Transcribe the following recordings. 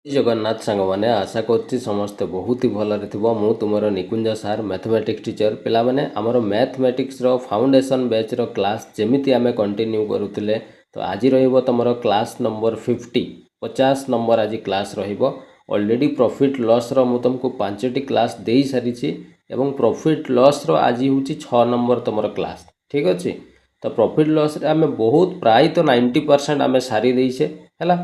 ଜଗନ୍ନାଥ ସାଙ୍ଗମାନେ ଆଶା କରୁଛି ସମସ୍ତେ ବହୁତ ହି ଭଲରେ ଥିବ। ମୁଁ ତୁମର ନିକୁଞ୍ଜ ସାର୍ ମ୍ୟାଥମେଟିକ୍ସ ଟିଚର। ପିଲାମାନେ ଆମର ମ୍ୟାଥମେଟିକ୍ସର ଫାଉଣ୍ଡେସନ୍ ବ୍ୟାଚ୍ର କ୍ଲାସ୍ ଯେମିତି ଆମେ କଣ୍ଟିନ୍ୟୁ କରୁଥିଲେ, ତ ଆଜି ରହିବ ତୁମର କ୍ଲାସ୍ ନମ୍ବର 50 ନମ୍ବର ଆଜି କ୍ଲାସ୍ ରହିବ। ଅଲରେଡ଼ି ପ୍ରଫିଟ୍ ଲସ୍ର ମୁଁ ତୁମକୁ 5ଟି କ୍ଲାସ୍ ଦେଇସାରିଛି ଏବଂ ପ୍ରଫିଟ୍ ଲସ୍ର ଆଜି ହେଉଛି 6 ନମ୍ବର ତୁମର କ୍ଲାସ୍। ଠିକ୍ ଅଛି, ତ ପ୍ରଫିଟ୍ ଲସ୍ରେ ଆମେ ବହୁତ ପ୍ରାୟତଃ 90% ଆମେ ସାରି ଦେଇଛେ ହେଲା।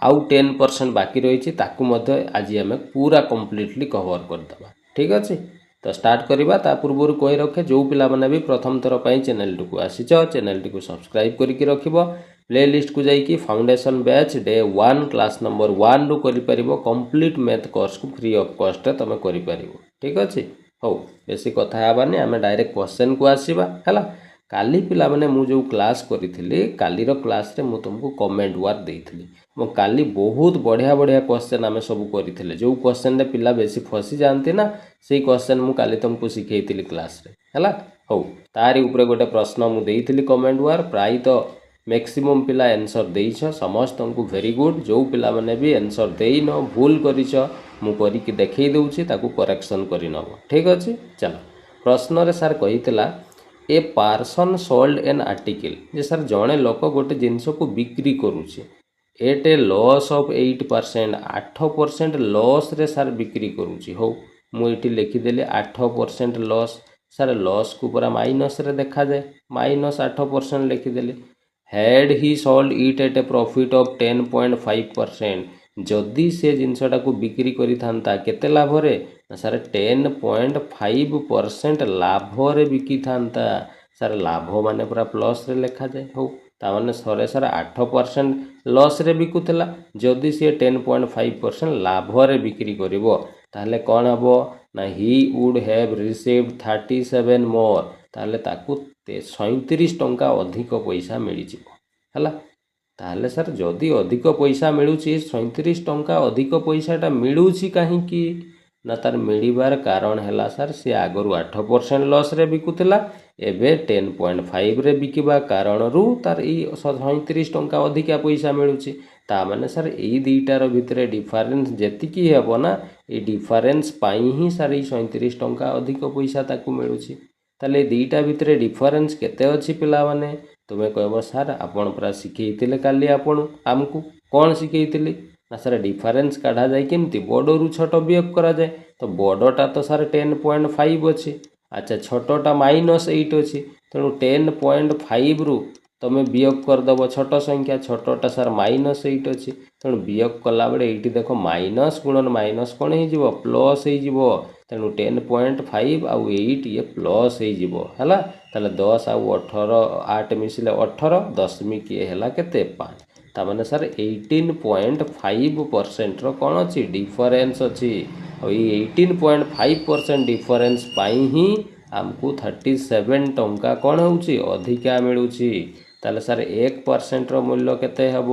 ଆଉ 10% ବାକି ରହିଛି, ତାକୁ ମଧ୍ୟ ଆଜି ଆମେ ପୁରା କମ୍ପ୍ଲିଟଲି କଭର୍ କରିଦେବା। ଠିକ୍ ଅଛି, ତ ଷ୍ଟାର୍ଟ କରିବା। ତା ପୂର୍ବରୁ କହି ରଖେ, ଯେଉଁ ପିଲାମାନେ ବି ପ୍ରଥମ ଥର ପାଇଁ ଚ୍ୟାନେଲଟିକୁ ଆସିଛ, ଚ୍ୟାନେଲଟିକୁ ସବସ୍କ୍ରାଇବ୍ କରିକି ରଖିବ। ପ୍ଲେ ଲିଷ୍ଟକୁ ଯାଇକି foundation batch day 1 class number 1ରୁ କରିପାରିବ। କମ୍ପ୍ଲିଟ୍ ମ୍ୟାଥ୍ କୋର୍ସକୁ ଫ୍ରି ଅଫ୍ କଷ୍ଟରେ ତୁମେ କରିପାରିବ। ଠିକ୍ ଅଛି, ହଉ ବେଶୀ କଥା ହେବାନି, ଆମେ ଡାଇରେକ୍ଟ କ୍ୱେଶ୍ଚନ୍କୁ ଆସିବା ହେଲା। କାଲି ପିଲାମାନେ ମୁଁ ଯେଉଁ କ୍ଲାସ୍ କରିଥିଲି, କାଲିର କ୍ଲାସ୍ରେ ମୁଁ ତୁମକୁ କମେଣ୍ଟ ୱାର୍କ ଦେଇଥିଲି ଏବଂ କାଲି ବହୁତ ବଢ଼ିଆ ବଢ଼ିଆ କ୍ୱେଶ୍ଚନ୍ ଆମେ ସବୁ କରିଥିଲେ। ଯେଉଁ କ୍ୱେଶ୍ଚନ୍ରେ ପିଲା ବେଶୀ ଫସି ଯାଆନ୍ତି ନା, ସେଇ କ୍ୱେଶ୍ଚନ୍ ମୁଁ କାଲି ତୁମକୁ ଶିଖେଇଥିଲି କ୍ଲାସ୍ରେ ହେଲା। ହଉ, ତାରି ଉପରେ ଗୋଟେ ପ୍ରଶ୍ନ ମୁଁ ଦେଇଥିଲି କମେଣ୍ଟ ୱାର୍କ, ପ୍ରାୟତଃ ମ୍ୟାକ୍ସିମମ୍ ପିଲା ଆନ୍ସର୍ ଦେଇଛ। ସମସ୍ତଙ୍କୁ ଭେରି ଗୁଡ୍। ଯେଉଁ ପିଲାମାନେ ବି ଆନ୍ସର୍ ଦେଇନ, ଭୁଲ କରିଛ, ମୁଁ କରିକି ଦେଖେଇ ଦେଉଛି, ତାକୁ କରେକ୍ସନ୍ କରିନେବ। ଠିକ୍ ଅଛି, ଚାଲ। ପ୍ରଶ୍ନରେ ସାର୍ କହିଥିଲା ଏ ପାର୍ସନ୍ ସୋଲ୍ଡ ଏନ୍ ଆର୍ଟିକଲ୍, ଯେ ସାର୍ ଜଣେ ଲୋକ ଗୋଟେ ଜିନିଷକୁ ବିକ୍ରି କରୁଛି ଏଟ୍ ଏ ଲସ୍ ଅଫ୍ 8%, 8% ଲସ୍ରେ ସାର୍ ବିକ୍ରି କରୁଛି। ହଉ, ମୁଁ ଏଇଠି ଲେଖିଦେଲି 8% ଲସ୍। ସାର୍ ଲସ୍କୁ ପୁରା ମାଇନସ୍ରେ ଦେଖାଯାଏ, -8% ଲେଖିଦେଲି। Had he sold it at a profit of 10.5%, ଯଦି ସେ ଜିନିଷଟାକୁ ବିକ୍ରି କରିଥାନ୍ତା କେତେ ଲାଭରେ, ସାର୍ 10.5% ଲାଭରେ ବିକିଥାନ୍ତା। ସାର୍ ଲାଭ ମାନେ ପୁରା ପ୍ଲସ୍ରେ ଲେଖାଯାଏ। ହଉ, ତାମାନେ ସାର୍ 8% ଲସ୍ରେ ବିକୁଥିଲା, ଯଦି ସିଏ 10.5% ଲାଭରେ ବିକ୍ରି କରିବ, ତାହେଲେ କ'ଣ ହେବ ନା ହି ଉଡ୍ ହ୍ୟାଭ୍ ରିସିଭ୍ଡ 37 ମୋର୍, ତାହେଲେ ତାକୁ 37 ଟଙ୍କା ଅଧିକ ପଇସା ମିଳିଯିବ ହେଲା। ତାହେଲେ ସାର୍ ଯଦି ଅଧିକ ପଇସା ମିଳୁଛି, 37 ଟଙ୍କା ଅଧିକ ପଇସାଟା ମିଳୁଛି କାହିଁକି ନା, ତାର ମିଳିବାର କାରଣ ହେଲା ସାର୍ ସିଏ ଆଗରୁ 8% ଲସ୍ରେ ବିକୁଥିଲା, ଏବେ 10.5ରେ ବିକିବା କାରଣରୁ ତାର ଏଇ 37 ଟଙ୍କା ଅଧିକା ପଇସା ମିଳୁଛି। ତାମାନେ ସାର୍ ଏଇ ଦୁଇଟାର ଭିତରେ ଡିଫରେନ୍ସ ଯେତିକି ହେବ ନା, ଏଇ ଡିଫରେନ୍ସ ପାଇଁ ହିଁ ସାର୍ ଏଇ 37 ଟଙ୍କା ଅଧିକ ପଇସା ତାକୁ ମିଳୁଛି। ତାହେଲେ ଏଇ ଦୁଇଟା ଭିତରେ ଡିଫରେନ୍ସ କେତେ ଅଛି ପିଲାମାନେ? ତୁମେ କହିବ ସାର୍ ଆପଣ ପୁରା ଶିଖେଇଥିଲେ କାଲି, ଆମକୁ କ'ଣ ଶିଖେଇଥିଲି ନା ସାର୍ ଡିଫରେନ୍ସ କାଢ଼ାଯାଏ କେମିତି, ବଡ଼ରୁ ଛୋଟ ବିୟୋଗ କରାଯାଏ। ତ ବଡ଼ଟା ତ ସାର୍ 10.5 ଅଛି, ଆଚ୍ଛା ଛୋଟଟା -8 ଅଛି, ତେଣୁ 10.5ରୁ ତୁମେ ବିୟୋଗ କରିଦେବ ଛୋଟ ସଂଖ୍ୟା, ଛୋଟଟା ସାର୍ -8 ଅଛି, ତେଣୁ ବିୟୋଗ କଲାବେଳେ ଏଇଠି ଦେଖ ମାଇନସ୍ ଗୁଣନ ମାଇନସ୍ କ'ଣ ହେଇଯିବ, ପ୍ଲସ୍ ହେଇଯିବ। ତେଣୁ 10.5 ଆଉ 8 ଇଏ ପ୍ଲସ୍ ହେଇଯିବ ହେଲା। ତାହେଲେ 10 ଆଉ 18, 8 ମିଶିଲେ 18, ଦଶମିକ ଇଏ ହେଲା କେତେ, 5। ତାମାନେ ସାର୍ 18.5%ର କ'ଣ ଅଛି, ଡିଫରେନ୍ସ ଅଛି। ଆଉ ଏଇ 18.5% ଡିଫରେନ୍ସ ପାଇଁ ହିଁ ଆମକୁ 37 ଟଙ୍କା କ'ଣ ହେଉଛି, ଅଧିକା ମିଳୁଛି। ତାହେଲେ ସାର୍ 1%ର ମୂଲ୍ୟ କେତେ ହେବ,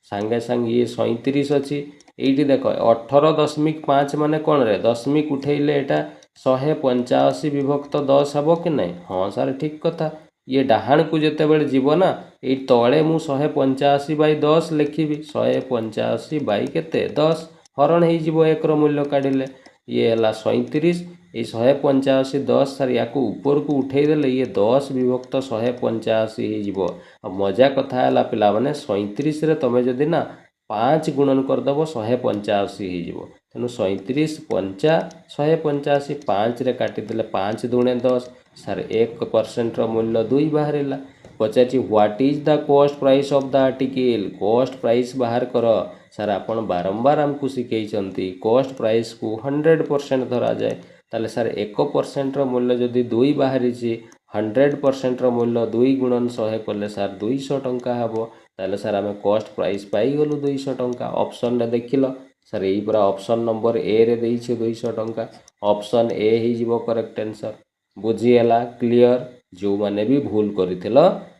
ସାଙ୍ଗେ ସାଙ୍ଗେ ଇଏ 37 ଅଛି, ଏଇଠି ଦେଖ 18.5 ମାନେ କ'ଣରେ, ଦଶମିକ ଉଠେଇଲେ ଏଇଟା 185 ବିଭକ୍ତ 10 ହେବ କି ନାହିଁ? ହଁ ସାର୍ ଠିକ୍ କଥା। ଇଏ ଡାହାଣକୁ ଯେତେବେଳେ ଯିବ ନା, ଏଇ ତଳେ ମୁଁ 185/10 ଲେଖିବି, 185 ବାଇ କେତେ, 10, ହରଣ ହେଇଯିବ 1ର ମୂଲ୍ୟ କାଢ଼ିଲେ, ଇଏ ହେଲା 37। ଏଇ 185 10 ସାର୍ ୟାକୁ ଉପରକୁ ଉଠେଇ ଦେଲେ ଇଏ 10 ବିଭକ୍ତ 185 ହେଇଯିବ। ଆଉ ମଜା କଥା ହେଲା ପିଲାମାନେ, 37ରେ ତୁମେ ଯଦି ନା 5 ଗୁଣନ କରିଦେବ 185 ହେଇଯିବ। ତେଣୁ 37 5 185, 5ରେ କାଟିଦେଲେ 5 ଦୁଣେ 10, ସାର୍ 1%ର ମୂଲ୍ୟ 2 ବାହାରିଲା। ପଚାରିଛି ହ୍ୱାଟ୍ ଇଜ୍ ଦ କଷ୍ଟ ପ୍ରାଇସ୍ ଅଫ୍ ଦ ଆର୍ଟିକଲ୍, କଷ୍ଟ ପ୍ରାଇସ୍ ବାହାର କର। ସାର୍ ଆପଣ ବାରମ୍ବାର ଆମକୁ ଶିଖେଇଛନ୍ତି କଷ୍ଟ ପ୍ରାଇସ୍କୁ 100% ଧରାଯାଏ। ତାହେଲେ ସାର୍ 1%ର ମୂଲ୍ୟ ଯଦି 2 ବାହାରିଛି, 100%ର ମୂଲ୍ୟ 2 ଗୁଣନ 100 କଲେ ସାର୍ 200 ଟଙ୍କା ହେବ। ତାହେଲେ ସାର୍ ଆମେ କଷ୍ଟ ପ୍ରାଇସ୍ ପାଇଗଲୁ 200 ଟଙ୍କା। ଅପସନ୍ରେ ଦେଖିଲ ସାର୍, ଏଇ ପୁରା ଅପସନ୍ ନମ୍ବର ଏରେ ଦେଇଛି 200 ଟଙ୍କା। ଅପସନ୍ ଏ ହେଇଯିବ କରେକ୍ଟ ଆନ୍ସର୍। ବୁଝିହେଲା, କ୍ଲିଅର? ଯେଉଁମାନେ ବି ଭୁଲ କରିଥିଲ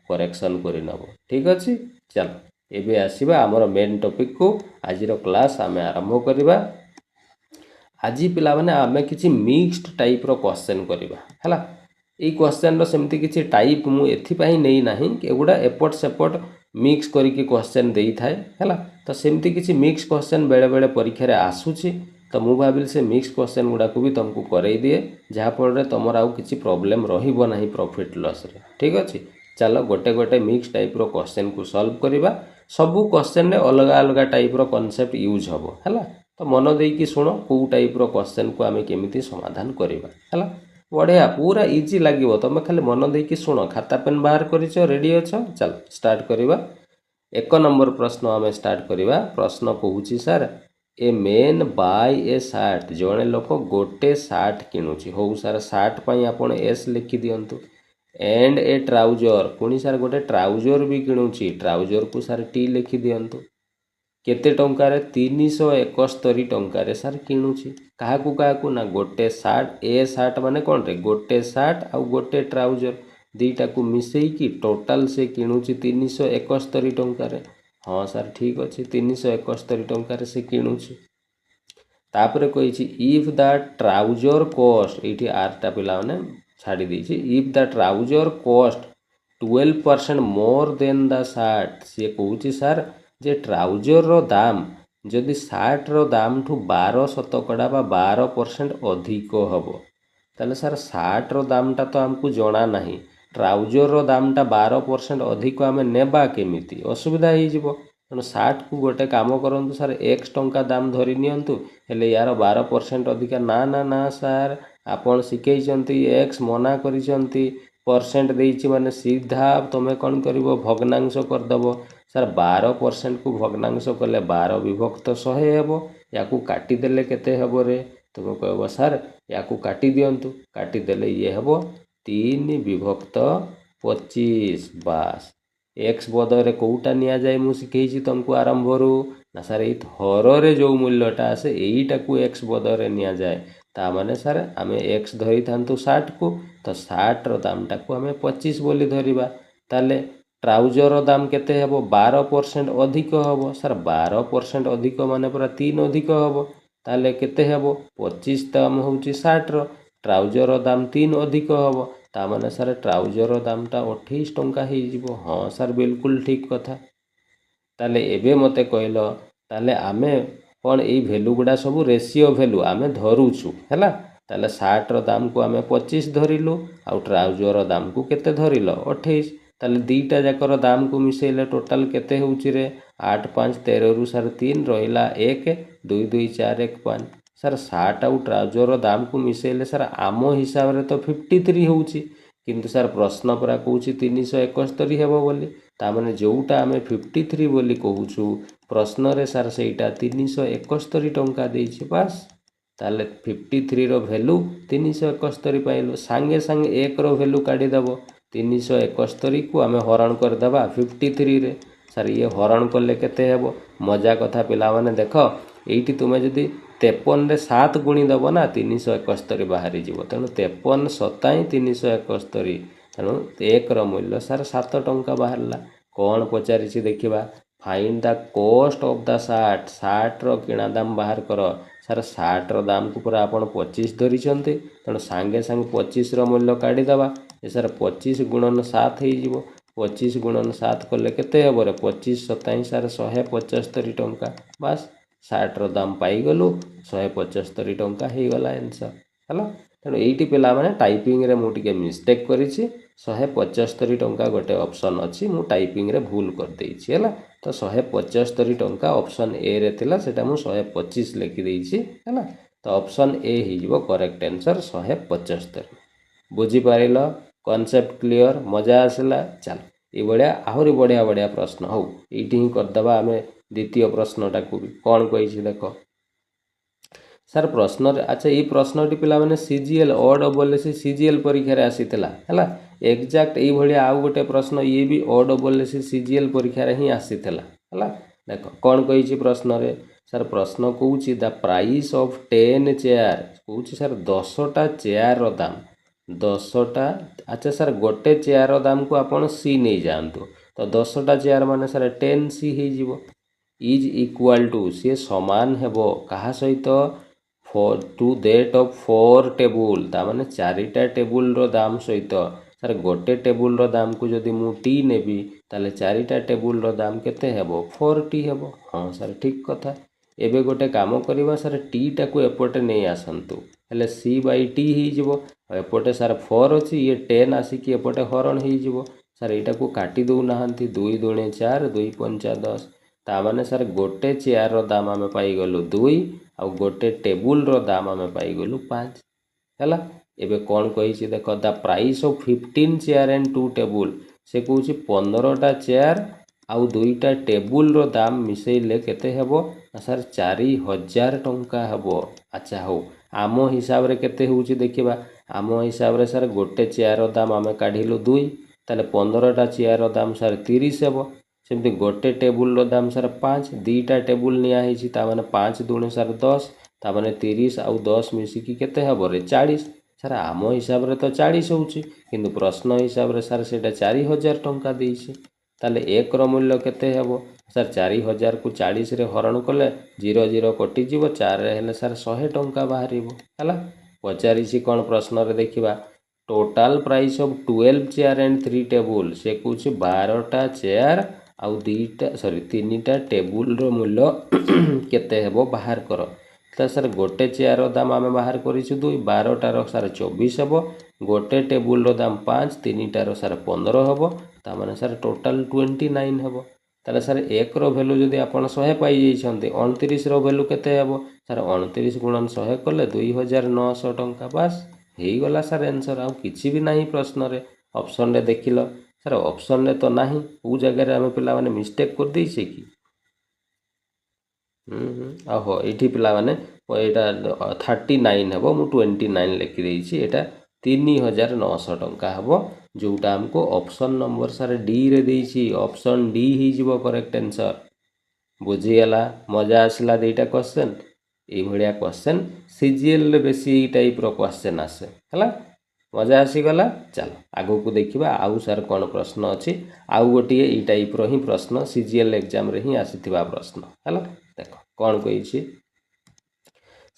କରେକ୍ସନ୍ କରିନେବ। ଠିକ୍ ଅଛି, ଚାଲ ଏବେ ଆସିବା ଆମର ମେନ୍ ଟପିକ୍କୁ। ଆଜିର କ୍ଲାସ୍ ଆମେ ଆରମ୍ଭ କରିବା। ଆଜି ପିଲାମାନେ ଆମେ କିଛି ମିକ୍ସଡ ଟାଇପ୍ର କ୍ୱେଶ୍ଚନ୍ କରିବା ହେଲା। ଏଇ କ୍ୱେଶ୍ଚନ୍ର ସେମିତି କିଛି ଟାଇପ୍ ମୁଁ ଏଥିପାଇଁ ନେଇ ନାହିଁ, ଏଗୁଡ଼ା ଏପଟ ସେପଟ ମିକ୍ସ କରିକି କ୍ୱେଶ୍ଚନ୍ ଦେଇଥାଏ ହେଲା। तो सेमती किसी मिक्स क्वेश्चन बेले बेले परीक्षा आसूची तो मु भाविली से मिक्स क्वेश्चन गुड़ाक भी तुमको करई दिए जहाँफल तुमर आउ किसी प्रोब्लेम रहिबो नाही प्रॉफिट लॉस रे। ठीक अच्छे चलो गोटे गोटे मिक्स टाइप रो क्वेश्चन को सॉल्व करवा सबू क्वेश्चन रे अलग अलग टाइप रो कांसेप्ट यूज हबो हैला। तो मन देकी शुण कौ टाइप रो क्वेश्चन को आमे केमिति समाधान करवा हैला। बढ़िया पूरा इजी लगे तुम खाली मन देकी शुण खाता पेन बाहर करिछ रेडी अछ चल स्टार्ट करवा। एक नंबर प्रश्न आम स्टार्ट करवा। प्रश्न कहूँ सर ए मेन बाय ए सार्ट जड़े लोक गोटे सार्ट किणुची हो सर सार्ट पर आपण एस लिखि दिंतु एंड ए ट्राउजर पुणी सर गोटे ट्राउजर भी किणुची ट्राउजर को सर टी लिखि दिंतु केते टंकार 371 टंकार सर किणुची क्या ना गोटे सार्ट ए सार्ट माने कौन रे गोटे सार्ट आउ गोटे ट्राउजर दीटा को मिसेकी टोटाल से किणुची 371 टंकार। हाँ सर ठीक अच्छे 371 टंकार से किणुची। तापर कही इफ द ट्राउजर कॉस्ट ये आरटा पिला माने छाड़ी देछि if the trouser cost 12% more than the shirt सी कहूँ सर जे ट्राउजर रो दाम जदि सार्ट रो दाम ठू 12% बा 12% अधिक हम ताले सर सार्ट रो दामटा तो आमको जना नहीं ट्राउजर रो दामटा 12% अधिक आम नेबा केमिति असुविधा हो तेणु सार्ट को गोटे काम करूँ सर एक्स टंका दाम धरी नियंतु हेले यार 12% अधिका ना ना ना सर आपन शिखई एक्स मना करिसंती परसेंट देइछि माने सीधा तुम कौन कर भग्नांश करदेव सर 12% को भग्नांश कले 12 विभक्त 100 हेब या काटिदेले केते हेब रे तुम कह सर या काटी दिंतु काटिदेले ये हेब 3 विभक्त 25 बास एक्स बदले कौटा नि जाए मुझे शिखई तुमको आरंभ रू ना सर ये हर जो मूल्यटा आसे यहीटा को एक्स बदले नि जाए ताने सर आम एक्स धरी था 60 को तो 60 रो दामटा को आम 25 बोली धरिबा ताले ट्राउजर दाम केते हेबो 12% अधिक हम सर 12% अधिक माने पूरा 3 अधिक हम ताले केते हेबो 25 दाम होउची 60 रो ट्राउजर दाम 3 अधिक हम ताने सर ट्राउजर दामटा 28 टंका हो जिवो। हाँ सर बिल्कुल ठीक कथा ताले एबे मते कहलो ताले आमे कौन यही भैल्यू गुड़ा सब रेसीओ भैल्यू आमे धरुचु हैला ताले 60 रो दाम को आमे 25 धरिलु आउ ट्राउजर दाम को केते धरिलो 28 ताले दीटा जाकर दाम को मिसेले टोटाल केते होउची रे 8 5 13 रु सर 3 रहिला 1 2 2 4 1 5 सर 60 आउ ट्राउजर दाम को मिसेले सर आम हिसाब रे तो 53 होउची किंतु सर प्रश्न परा कहूँ 371 हेब बोली तामाने जोटा आम 53 बोली कहूँ प्रश्न रे सर सेटा 371 टंका देइछि बास ताले 53 रो वैल्यू 371 पाइलु सांगे सांगे 1 रो वैल्यू काढ़ीदेव 371 को आम हरण करदेवा 53 रे सर ये हरण कले केते हेबो मजा कथा पिला माने देख एठी तुमे जदि 53 रे 7 गुणी देव ना 371 बाहरी जीवो तेणु 53 27 371 तेणु 1 रो मूल्य सर 7 टंका बाहरला कौन पचारिछि देखिबा find the cost of the shirt shirt रो किणा दाम बाहर कर सर सार्ट रो दाम को पूरा आपण 25 धरिछंती तेणु सांगे सांगे 25 रो मूल्य काढ़ी देबा ए सर 25 गुणन 7 हो जिवो 25 गुणन 7 कले केते हेबो रे 25 27 सर 175 टंका बास सार्ट रो दाम पाई गलु 175 टंका हो गला आंसर हैला। तेणु एठी पिला माने टाइपिंग रे मु टिके मिस्टेक करिछि 175 टंका गोटे ऑप्शन अच्छी मु टाइपिंग रे भूल कर देइछि हैला तो 175 टंका ऑप्शन ए रे थिला सेटा मु 125 लिखि देइछि हैला तो ऑप्शन ए ही जीवो करेक्ट आंसर 175 बुझी पारिलो कॉन्सेप्ट क्लियर मजा आसला चल ये बढ़िया आहुरी बढ़िया बढ़िया प्रश्न हो एठी ही करदबा आमे द्वितीय प्रश्नटा को भी कौन कही देख सर प्रश्न अच्छा ये प्रश्नटी पिला माने सीजीएल ऑड बोले से सीजीएल परीक्षा रे आसीतला हैला एग्जैक्ट ये भलिया आउ गोटे प्रश्न ये भी ऑड बोले से सीजीएल परीक्षा रे ही आसीतला हैला देख कौन कही प्रश्न रे सर प्रश्न कहूँ द प्राइस ऑफ 10 चेयर कहूँ सर 10टा चेयर रो दाम 10टा अच्छा सर गोटे चेयर रो दाम को आपण सी नहीं जानतु तो 10टा चेयर माने सर 10 सी ही जीवो इज इक्वल टू सी समान हेबो कहा सहित टू दैट ऑफ 4 टेबुल तामाने 4टा टेबुल रो दाम सहित ସାର୍ ଗୋଟେ ଟେବୁଲ୍ର ଦାମକୁ ଯଦି ମୁଁ ଟି ନେବି ତାହେଲେ ଚାରିଟା ଟେବୁଲ୍ର ଦାମ କେତେ ହେବ 4t ହେବ। ହଁ ସାର୍ ଠିକ୍ କଥା। ଏବେ ଗୋଟେ କାମ କରିବା ସାର୍ ଟିଟାକୁ ଏପଟେ ନେଇ ଆସନ୍ତୁ, ହେଲେ ସି ବାଇ ଟି ହେଇଯିବ। ଆଉ ଏପଟେ ସାର୍ 4 ଅଛି, ଇଏ 10 ଆସିକି ଏପଟେ ହରଣ ହେଇଯିବ। ସାର୍ ଏଇଟାକୁ କାଟି ଦେଉନାହାନ୍ତି, 2 ଦୁଣେ 4, 2 ପଞ୍ଚା 10। ତାମାନେ ସାର୍ ଗୋଟେ ଚେୟାରର ଦାମ ଆମେ ପାଇଗଲୁ 2 ଆଉ ଗୋଟେ ଟେବୁଲ୍ର ଦାମ ଆମେ ପାଇଗଲୁ 5 ହେଲା। ଏବେ କ'ଣ କହିଛି ଦେଖ, the price of 15 chair and 2 table. ସେ କହୁଛି 15ଟା ଚେୟାର ଆଉ 2ଟା ଟେବୁଲ୍ର ଦାମ ମିଶାଇଲେ କେତେ ହେବ ନା ସାର୍ 4000 ଟଙ୍କା ହେବ। ଆଚ୍ଛା ହଉ, ଆମ ହିସାବରେ କେତେ ହେଉଛି ଦେଖିବା। ଆମ ହିସାବରେ ସାର୍ ଗୋଟେ ଚେୟାରର ଦାମ ଆମେ କାଢ଼ିଲୁ 2, ତାହେଲେ 15ଟା ଚେୟାରର ଦାମ ସାର୍ 30 ହେବ। ସେମିତି ଗୋଟେ ଟେବୁଲ୍ର ଦାମ ସାର୍ 5, 2ଟା ଟେବୁଲ୍ ନିଆ ହେଇଛି, ତାମାନେ 5 ଦୁଣେ ସାର୍ 10, ତାମାନେ 30 ଆଉ 10 ମିଶିକି କେତେ ହେବ ରେ 40। ସାର୍ ଆମ ହିସାବରେ ତ 40 ହେଉଛି, କିନ୍ତୁ ପ୍ରଶ୍ନ ହିସାବରେ ସାର୍ ସେଇଟା 4000 ଟଙ୍କା ଦେଇଛି। ତାହେଲେ ଏକର ମୂଲ୍ୟ କେତେ ହେବ ସାର୍ 4000କୁ 40ରେ ହରଣ କଲେ 0 0 କଟିଯିବ, 4ରେ ହେଲେ ସାର୍ 100 ଟଙ୍କା ବାହାରିବ ହେଲା। ପଚାରିଛି କ'ଣ ପ୍ରଶ୍ନରେ ଦେଖିବା, total price of 12 chair and 3 table. ସେ କହୁଛି 12ଟା ଚେୟାର ଆଉ 3ଟା ଟେବୁଲ୍ର ମୂଲ୍ୟ କେତେ ହେବ ବାହାର କର। ତ ସାର୍ ଗୋଟେ ଚେୟାରର ଦାମ ଆମେ ବାହାର କରିଛୁ 2, 12ଟାର ସାର୍ 24 ହେବ, ଗୋଟେ ଟେବୁଲ୍ର ଦାମ 5, 3ଟାର ସାର୍ 15 ହେବ, ତାମାନେ ସାର୍ ଟୋଟାଲ 29 ହେବ। ତାହେଲେ ସାର୍ ଏକର ଭ୍ୟାଲୁ ଯଦି ଆପଣ 100 ପାଇଯାଇଛନ୍ତି, 29ର ଭ୍ୟାଲୁ କେତେ ହେବ ସାର୍ 29 ଗୁଣନ 100 କଲେ 2900 ଟଙ୍କା। ବାସ୍ ହେଇଗଲା ସାର୍ ଆନ୍ସର୍। ଆଉ କିଛି ବି ନାହିଁ ପ୍ରଶ୍ନରେ। ଅପସନ୍ରେ ଦେଖିଲ ସାର୍, ଅପସନ୍ରେ ତ ନାହିଁ, କେଉଁ ଜାଗାରେ ଆମେ ପିଲାମାନେ ମିଷ୍ଟେକ୍ କରିଦେଇଛେ କି? ଆଉ ହଁ, ଏଇଠି ପିଲାମାନେ ଏଇଟା 39 ହେବ, ମୁଁ 29 ଲେଖିଦେଇଛି। ଏଇଟା 3900 ଟଙ୍କା ହେବ, ଯେଉଁଟା ଆମକୁ ଅପସନ୍ ନମ୍ବର ସାର୍ ଡିରେ ଦେଇଛି। ଅପସନ୍ ଡି ହେଇଯିବ କରେକ୍ଟ ଆନ୍ସର୍। ବୁଝିଗଲା? ମଜା ଆସିଲା ଦୁଇଟା କ୍ୱେଶ୍ଚନ୍। ଏଇଭଳିଆ କ୍ୱେଶ୍ଚନ୍ ସିଜିଏଲ୍ରେ ବେଶୀ ଏଇ ଟାଇପ୍ର କ୍ୱେଶ୍ଚନ୍ ଆସେ ହେଲା। ମଜା ଆସିଗଲା? ଚାଲ ଆଗକୁ ଦେଖିବା ଆଉ ସାର୍ କ'ଣ ପ୍ରଶ୍ନ ଅଛି। ଆଉ ଗୋଟିଏ ଏଇ ଟାଇପ୍ର ହିଁ ପ୍ରଶ୍ନ ସିଜିଏଲ୍ ଏକ୍ଜାମ୍ରେ ହିଁ ଆସିଥିବା ପ୍ରଶ୍ନ ହେଲା। ଦେଖ କ'ଣ କହିଛି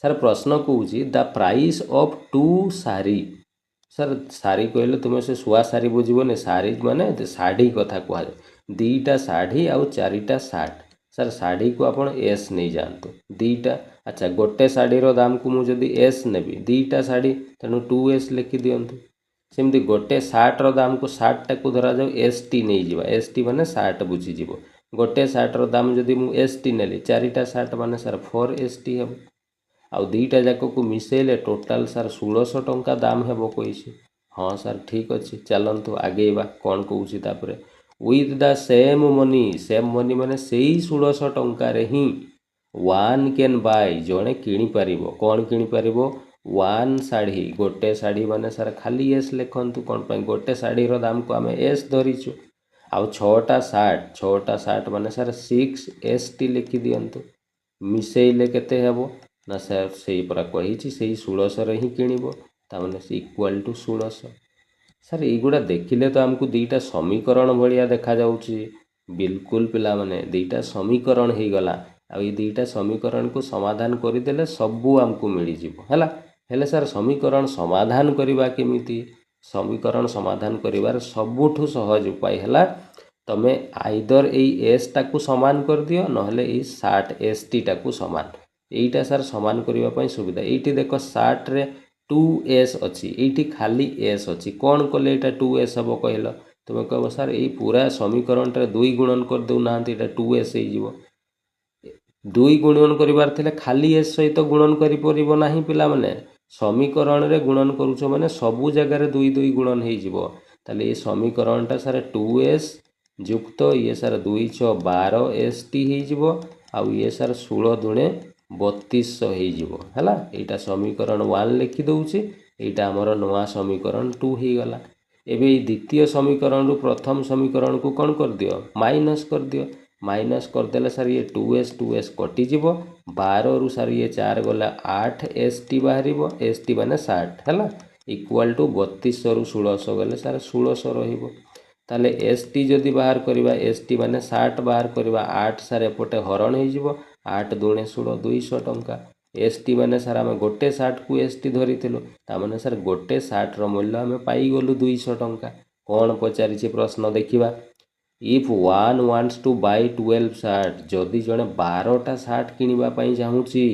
ସାର୍, ପ୍ରଶ୍ନ କହୁଛି ଦ ପ୍ରାଇସ୍ ଅଫ୍ 2 ଶାଢ଼ୀ। ସାର୍ ଶାଢ଼ୀ କହିଲେ ତୁମେ ସେ ଶୁଆ ଶାଢ଼ୀ ବୁଝିବନି, ଶାଢ଼ୀ ମାନେ ଶାଢ଼ୀ କଥା କୁହାଯାଏ। 2ଟା ଶାଢ଼ୀ ଆଉ 4ଟା ସାର୍ଟ। ସାର୍ ଶାଢ଼ୀକୁ ଆପଣ ଏସ୍ ନେଇଯାଆନ୍ତୁ, 2ଟା। ଆଚ୍ଛା, ଗୋଟେ ଶାଢ଼ୀର ଦାମକୁ ମୁଁ ଯଦି ଏସ୍ ନେବି, 2ଟା ଶାଢ଼ୀ, ତେଣୁ 2S ଲେଖିଦିଅନ୍ତୁ। ସେମିତି ଗୋଟେ ସାର୍ଟର ଦାମକୁ, ସାର୍ଟଟାକୁ ଧରାଯାଉ ST ନେଇଯିବା, ST ମାନେ ସାର୍ଟ ବୁଝିଯିବ। ଗୋଟେ ସାର୍ଟର ଦାମ ଯଦି ମୁଁ ST ନେଲି, 4ଟା ସାର୍ଟ ମାନେ ସାର୍ 4ST ହେବ। ଆଉ 2ଟା ଯାକକୁ ମିଶାଇଲେ ଟୋଟାଲ ସାର୍ 1600 ଟଙ୍କା ଦାମ ହେବ କହିଛି। ହଁ ସାର୍ ଠିକ୍ ଅଛି, ଚାଲନ୍ତୁ ଆଗେଇବା। କ'ଣ କହୁଛି ତାପରେ, ୱିଥ୍ ଦ ସେମ୍ ମନି ମାନେ ସେଇ 1600 ଟଙ୍କାରେ ହିଁ 1 କ୍ୟାନ୍ ବାଇ, ଜଣେ କିଣିପାରିବ। କ'ଣ କିଣିପାରିବ? 1 ଶାଢ଼ୀ। ଗୋଟେ ଶାଢ଼ୀ ମାନେ ସାର୍ ଖାଲି ଏସ୍ ଲେଖନ୍ତୁ। କ'ଣ ପାଇଁ? ଗୋଟେ ଶାଢ଼ୀର ଦାମକୁ ଆମେ ଏସ୍ ଧରିଛୁ। ଆଉ 6ଟା ସାର୍ଟ ମାନେ ସାର୍ 6ST ଲେଖିଦିଅନ୍ତୁ। ମିଶାଇଲେ କେତେ ହେବ ନା ସାର୍ ସେଇ ପରା କହିଛି, ସେଇ 1600ରେ ହିଁ କିଣିବ, ତାମାନେ ଇକ୍ୱାଲ୍ ଟୁ 1600। ସାର୍ ଏଇଗୁଡ଼ା ଦେଖିଲେ ତ ଆମକୁ 2ଟା ସମୀକରଣ ଭଳିଆ ଦେଖାଯାଉଛି। ବିଲକୁଲ ପିଲାମାନେ 2ଟା ସମୀକରଣ ହେଇଗଲା। ଆଉ ଏଇ 2ଟା ସମୀକରଣକୁ ସମାଧାନ କରିଦେଲେ ସବୁ ଆମକୁ ମିଳିଯିବ ହେଲା। ହେଲେ ସାର୍ ସମୀକରଣ ସମାଧାନ କରିବା କେମିତି? ସମୀକରଣ ସମାଧାନ କରିବାର ସବୁଠୁ ସହଜ ଉପାୟ ହେଲା, ତମେ ଆଇଦର ଏଇ ଏସ୍ଟାକୁ ସମାନ କରିଦିଅ, ନହେଲେ ଏଇ ସାର୍ଟ STଟାକୁ ସମାନ। এইটা ସାର୍ ସମାନ କରିବା ପାଇଁ ସୁବିଧା। ଏଇଠି ଦେଖ ସାର୍ଟରେ 2S ଅଛି, ଏଇଠି ଖାଲି S ଅଛି। କ'ଣ କଲେ ଏଇଟା 2S ହେବ କହିଲ? ତୁମେ କହିବ ସାର୍ ଏଇ ପୁରା ସମୀକରଣଟାରେ 2 ଗୁଣନ କରିଦେଉନାହାନ୍ତି, ଏଇଟା 2S ହେଇଯିବ। 2 ଗୁଣନ କରିବାର ଥିଲେ ଖାଲି S ସହିତ ଗୁଣନ କରିପାରିବ ନାହିଁ ପିଲାମାନେ। ସମୀକରଣରେ ଗୁଣନ କରୁଛ ମାନେ ସବୁ ଜାଗାରେ 2 2 ଗୁଣନ ହେଇଯିବ। ତାହେଲେ ଏ ସମୀକରଣଟା ସାର୍ 2S ଯୁକ୍ତ ଇଏ ସାର୍ 2 6 12ST ହେଇଯିବ। ଆଉ ଇଏ ସାର୍ 16 ଦୁଣେ 3200 ହେଇଯିବ ହେଲା। ଏଇଟା ସମୀକରଣ 1 ଲେଖିଦେଉଛି, ଏଇଟା ଆମର ନୂଆ ସମୀକରଣ 2 ହେଇଗଲା। ଏବେ ଏଇ ଦ୍ୱିତୀୟ ସମୀକରଣରୁ ପ୍ରଥମ ସମୀକରଣକୁ କ'ଣ କରିଦିଅ? ମାଇନସ୍ କରିଦିଅ। ମାଇନସ୍ କରିଦେଲେ ସାର୍ ଇଏ 2S କଟିଯିବ। 12ରୁ ସାର୍ ଇଏ 4 ଗଲେ 8ST ବାହାରିବ, ST ମାନେ 60 ହେଲା। ଇକ୍ୱାଲ୍ ଟୁ 3200ରୁ 1600 ଗଲେ ସାର୍ 1600 ରହିବ। ତାହେଲେ ST ଯଦି ବାହାର କରିବା, ST ମାନେ 60 ବାହାର କରିବା, 8 ସାର୍ ଏପଟେ ହରଣ ହେଇଯିବ, 8 ଦୁଣେ 16 200 ଟଙ୍କା। एसटी माने सार आम गोटे सार्ट को एसटी धरीलु ताने सार गोटे सार्टर मूल्य आम पाईगलु 200 टंका। कौन पचारि प्रश्न देखा if one wants to buy 12 shirt जदि जड़े 12टा सार्ट किणवाई चाहूँगी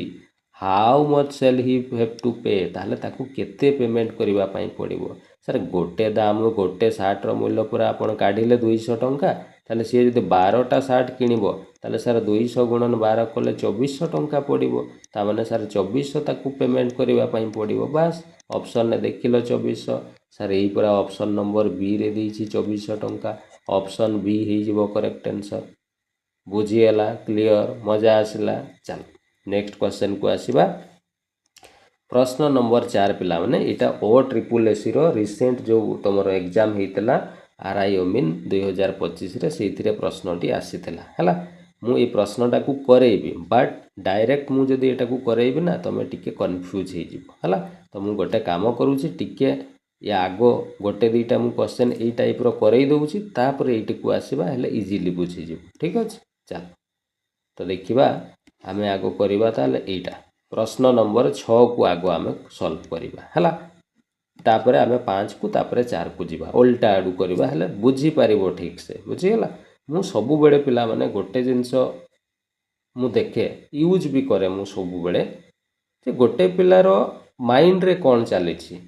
how much shall he have to pay ताहले ताकू केते पेमेंट करने पड़ो सर गोटे दाम गोटे सार्टर मूल्य पूरा आपड़ काढ़िले 200 टंका ताहले सी जब 12टा सार्ट किणव ताहले सर 200 गुणन 12 कले 2400 टंका पड़ो ताने सर 2400 ताकू पेमेंट करने पड़ो बास ऑप्शन ने देखिल 2400 सर यही पूरा ऑप्शन नंबर बी रे देइछि 2400 टंका ऑप्शन बी हो करेक्ट आंसर। बुझीगला क्लियर मजा आसला। चल नेक्स्ट क्वेश्चन को आसीबा प्रश्न नंबर 4 पिला माने इटा OSSC रो रिसेंट जो तुमर एग्जाम हेतला आरआई ओमिन 2025 रे सेथिरे प्रश्नटी आसीथिला हला मु ए प्रश्नटा को करेबी बट डायरेक्ट मु जदी एटा को करेबी ना तमे टिके कंफ्यूज हे जिवो हला तो मु गोटे काम करूची टिके या आगो गोटे दुईटा मु क्वेश्चन ए टाइप रो करई दउची तापर एटी को आसीबा हेले इजीली बुझी जिवो ठीक अछि। चल तो देखिबा आमे आगो करिबा ताले एटा प्रश्न नंबर 6 को आगो आमे सॉल्व करिबा हला तापर आमे 5 को तापर 4 को जिबा उल्टा आडू करिबा हेले बुझी पारिबो ठीक से बुझीगला। मु सबु बेले पिला माने गोटे जिंस मु देखे यूज भी करे मु सबु बेले जे गोटे पिलार माइंड रे कोन चलीछि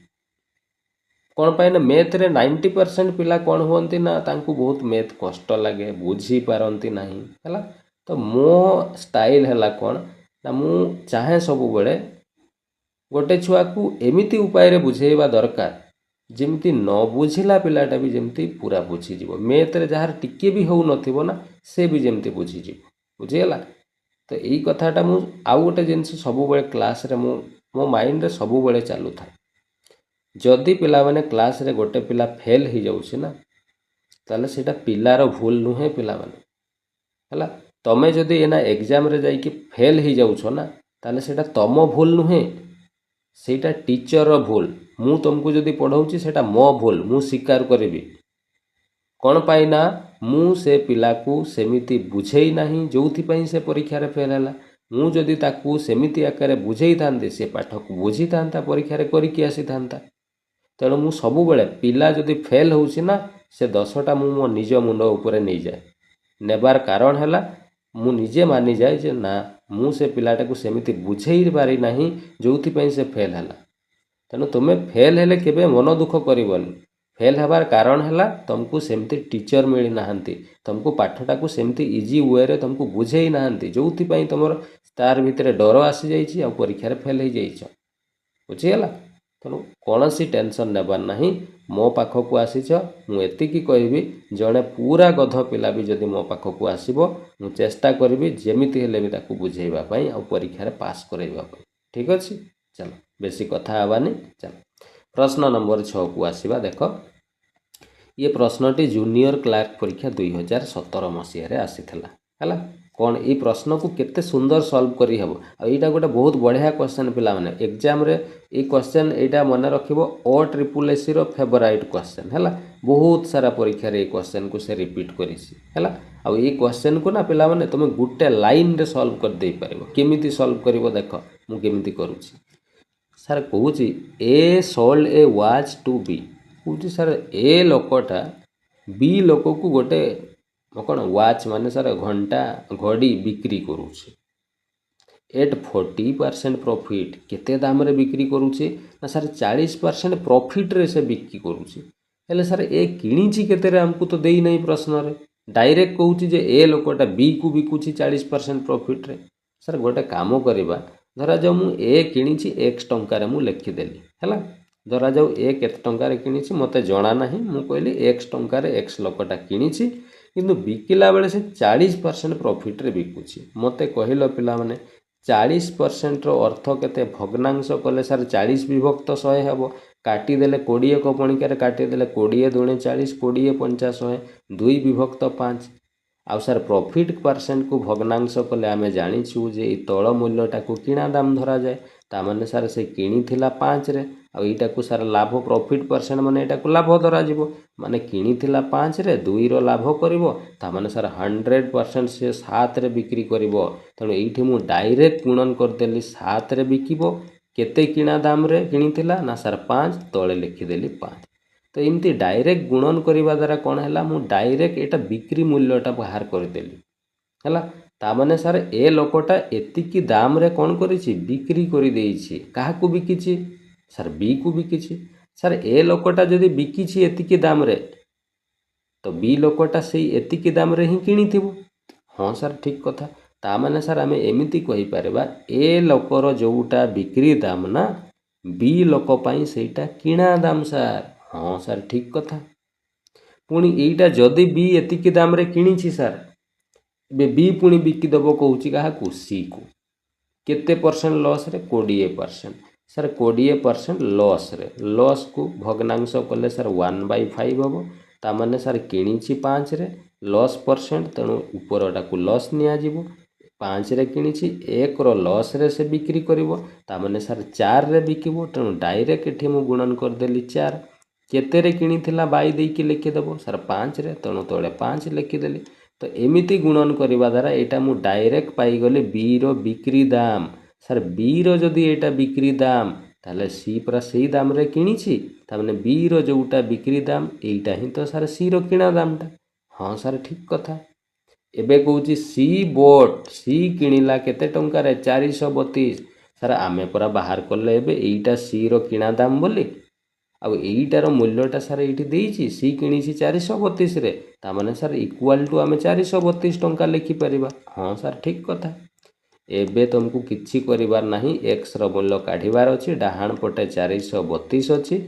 कौन पाए ना मैथ रे 90% पिला कौन हुअंती ना तांकु बहुत मैथ कष्ट लगे बुझी पारंती नहीं हैला तो मो स्टाइल हैला कौन ना मु चाहे सब बेले गोटे छुआ को एमिति उपाय रे बुझेबा दरकार जेमती न बुझिला पिलाटा भी जेमती पूरा बुझी जीवो मैथ रे जहार टिके भी हो नथिबो ना से भी जेमती बुझी जीवो बुझीगला। तो यही कथाटा मु आउ गोटे जिनस सब बेले क्लास रे मो माइंड रे सब बेले चालू था जदि पिला माने क्लास रे गोटे पिला फेल हो जाउछि ना ताले सेटा पिलार भूल नुहे पिला माने हला तमे जदि एना एग्जाम रे जाई कि फेल हो जाउछो ना ताले सेटा तम भूल नुहे सेटा टीचर रो भूल मु तुमको जदि पढ़ाउछि सेटा मो भूल मु स्वीकार करिबी कौन पाई ना मु से पिला को सेमिति बुझेई नाही जोथि पई से परीक्षा रे फेल हला मु जदि ताकू सेमिति आकारे बुझेई थांते से पाठ को बुझी थांता परीक्षा रे करिकि आसी थांता तेणु मु सबु बेले पिला जदि फेल होउछि ना से 10टा मु मो निज मुंड ऊपर नहीं जाए नेबार कारण हैला मु निजे मानि जाए जे ना मु से पिलाटा को सेमिति बुझेई पारि नाही जोथि पई से फेल हला तेणु तुमे फेल हेले केबे मन दुख करिवनी फेल हबार कारण हैला तुमको सेमती टीचर मिली नाहंती तुमको पाठटा को सेमती इजी वे रे तुमको बुझेई नाहंती जोथि पई तुमर तार भितरे डर आसी जाइछि आ परीक्षा रे फेल हो जाइछ बुझीगला। तेणु कौनसी टेंशन नेबार नाही मो पाख को आसीछ मु एतिकी कहबी जड़े पूरा गध पिला भी जदि मो पाख को आसीबो मु चेष्टा करबी जेमिति हेले भी ताकू बुझेइबा पई आ परीक्षा रे पास करैबा पई ठीक अछि। चलो बेसी कथा हबानी चलो प्रश्न नंबर 6 को आसीबा देख ये प्रश्नटी जूनियर क्लार्क परीक्षा 2017 मसीह रे आसीथिला हला कौन ये प्रश्न को केते सुंदर सॉल्व करी हबो आ एटा गोटे बहुत बढ़िया क्वेश्चन पिला माने एग्जाम रे ये क्वेश्चन एटा मन रखिबो OSSC रो फेवराइट क्वेश्चन हला बहुत सारा परीक्षा रे क्वेश्चन को से रिपीट करिसी हला आ ये क्वेश्चन को ना पिला माने तुम गुटे लाइन रे सॉल्व कर दे पारिबो केमिति सॉल्व करिवो देखो मु केमिति करूची सर कहूची A sold a watch to B कहूची सर ए लोकटा बी लोक को गोटे कौन वॉच माने सर घंटा घड़ी बिक्री करूचे एट 40% प्रॉफिट केते दाम रे बिक्री करूचे ना सर 40% प्रॉफिट रे से बिक्री करूचे हेले सर ए किणीची केते रे हमको तो देई नहीं प्रश्न रे डायरेक्ट कहूची जे ए लोकटा बी को बिकुची 40% प्रॉफिट रे सर गोटे काम करिबा धरा जाऊ मु ए किणीची x टंका रे मु लिखि देली हैला धरा जाऊ ए केते टंका रे किणीची मते जणा नाही मु कहली x टंका रे x लोकटा किणीची किंतु बिकिला बेले से 40% प्रॉफिट रे बिकुची मते कहिलो पिला माने 40% रो अर्थ केते भग्नांश कले सर 40 विभक्त 100 हेबो काटी देले 20 को पणिका रे काटी देले 20 दुणे 40 20 50 100 2 विभक्त 5 आउ सार प्रॉफिट परसेंट को भग्नांश कले आम जाचु जे तल मूल्यटा को किणा दाम धरा जाए ताने सार से किणी 5 रे आईटा को सार लाभ प्रॉफिट परसेंट माने एटा को लाभ धरा जीवो माने किणी 5 रे 2 रो लाभ करिवो ताने सार 100% से 7 रे बिक्री करिवो तेणु एठी मु डायरेक्ट गुणन करदेली 7 रे बिकिबो केते किणा दाम रे किणी ना सार 5 तले लिखिदेली 5 तो एमती डायरेक्ट गुणन करने द्वारा कौन है मु डायरेक्ट एटा बिक्री मूल्यटा बाहर करदेली है तामाने सार ए लोकटा एतिकी दाम रे कौन करिछि बिक्री करि देइछि काहाकू बिकिछि सार बी को बिकिछि सार ए लोकटा जदि बिकिछि एतिकी दाम रे तो बी लोकटा से एतिकी दाम रे ही किणिथिबो हाँ सार ठीक कथा तामाने सार आमे एमिति कहि परबा ए लोकर जोटा बिक्री दाम ना बी लोक पई सेटा किणा दाम सार हाँ सार ठीक कथा पुणी एटा जदि बी एतिकी दाम रे किणिछि सार बे बी पुणी बिकिदेव कौची क्या सी को केते परसेंट लॉस रे 20% सर 20% लॉस रे लॉस को भग्नांश कले सर 1/5 हम तामाने सर किणीची 5 रे लॉस परसेंट तेणु उपरटा को लॉस निया जीवो 5 रे किणीची 1 रो लॉस रे से बिक्री करिवो तामाने सर 4 रे बिकिवो तेणु डायरेक्ट एठी मु गुणन कर देली 4 केते रे किणीथिला बाई देकी लिखि देबो सर 5 रे तेणु तळे 5 लिखि देली तो एमिति गुणन करने द्वारा यहाँ मु डायरेक्ट पाईगले बी रो बिक्री दाम सर बी रो जदि एटा बिक्री दाम ताले सी पूरा सही दाम रे किणीछि तामने बी रो जोटा बिक्री दाम एटा ही तो सर सी रो किणा दामटा हाँ सर ठीक कथा एबे कहूँ सी बोट सी किणिला केते टंका रे 432 सर आमे पूरा बाहर कले एबे एटा सी रो किणा दाम बोली आउ एईटार मूल्यटा सार ये देइछि सी किणीछि 432 रे तामाने सार इक्वाल टू आमे 432 टंका लिखिपर हाँ सार ठीक कथा एबे तुमको किछि करिवार नाही एक्स रो मूल्य काढ़िबार अछि डाहाण पटे 432 अछि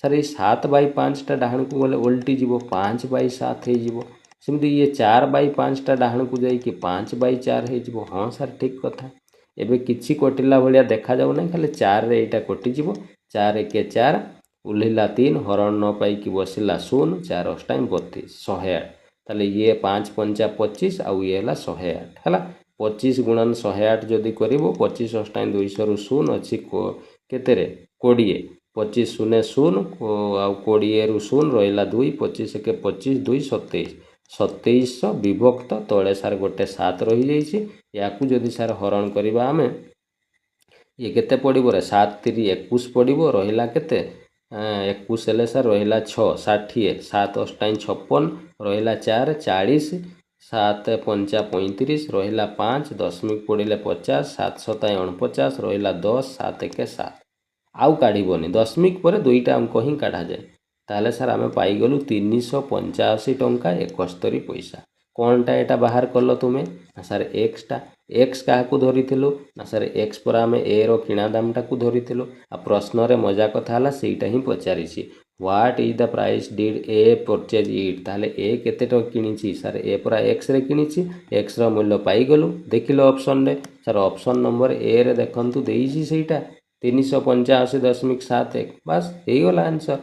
सार ये 7/5 टा डाहाण को गले उल्टी जीवो 5/7 हे जीवो सेमती ये 4/5 टा डाहाण को जाई कि 5/4 हे जीवो हाँ सार ठीक कथा एबे किछि कटिला भलिया देखा जाउ नै खाली 4 रे एटा कटि जीवो 4 1 4 उल्हिला 3 हरण न पाई कि बसिला 0 4 अष्टाई 32 108 ताले ये 5 5 25 आउ ये हला 108 हला 25 गुणन 108 जदि करिवो 25 अष्टाई 200 रु 0 अछि को केते रे 20 25 0 0 आउ 20 रु 0 रहिला 2 25 के 25 2 27 2700 विभक्त तळे सार गोटे 7 रही जाइछि याकू जदि सार हरण करिवा आमे ये केते पड़िबो रे 7 3 21 पड़िबो रहिला केते 21 हेले सार रहिला 6 60 7 अष्टाई 56 रहिला 4 40 7 5 35 रहिला 5 दशमिक पड़िले 50 7 7 49 रहिला 10 7 1 7 आउ काढ़िबोनी दशमिक पर दुईटा अंक ही काढ़ा जाए ताले सार आमे पाई गलु 385 टंका 71 पैसा कोनटा एटा बाहर कलो तुमे ना सार एक्स टा एक्स क्या धरीथिलु ना सार एक्स पर आमे ए रो किणा दामटा को धरीथिलु आ प्रश्न रे मजा कथा हला सेटा ही पचारिछि what is the price did A purchase it ताले ए केते टका किणीछि सार ए पूरा एक्स रे किणीछि एक्स रो मूल्य पाई गलु देखिलो ऑप्शन रे सार ऑप्शन नंबर ए रे देखंतु देइछि सेटा 385.71 बस हे गला आंसर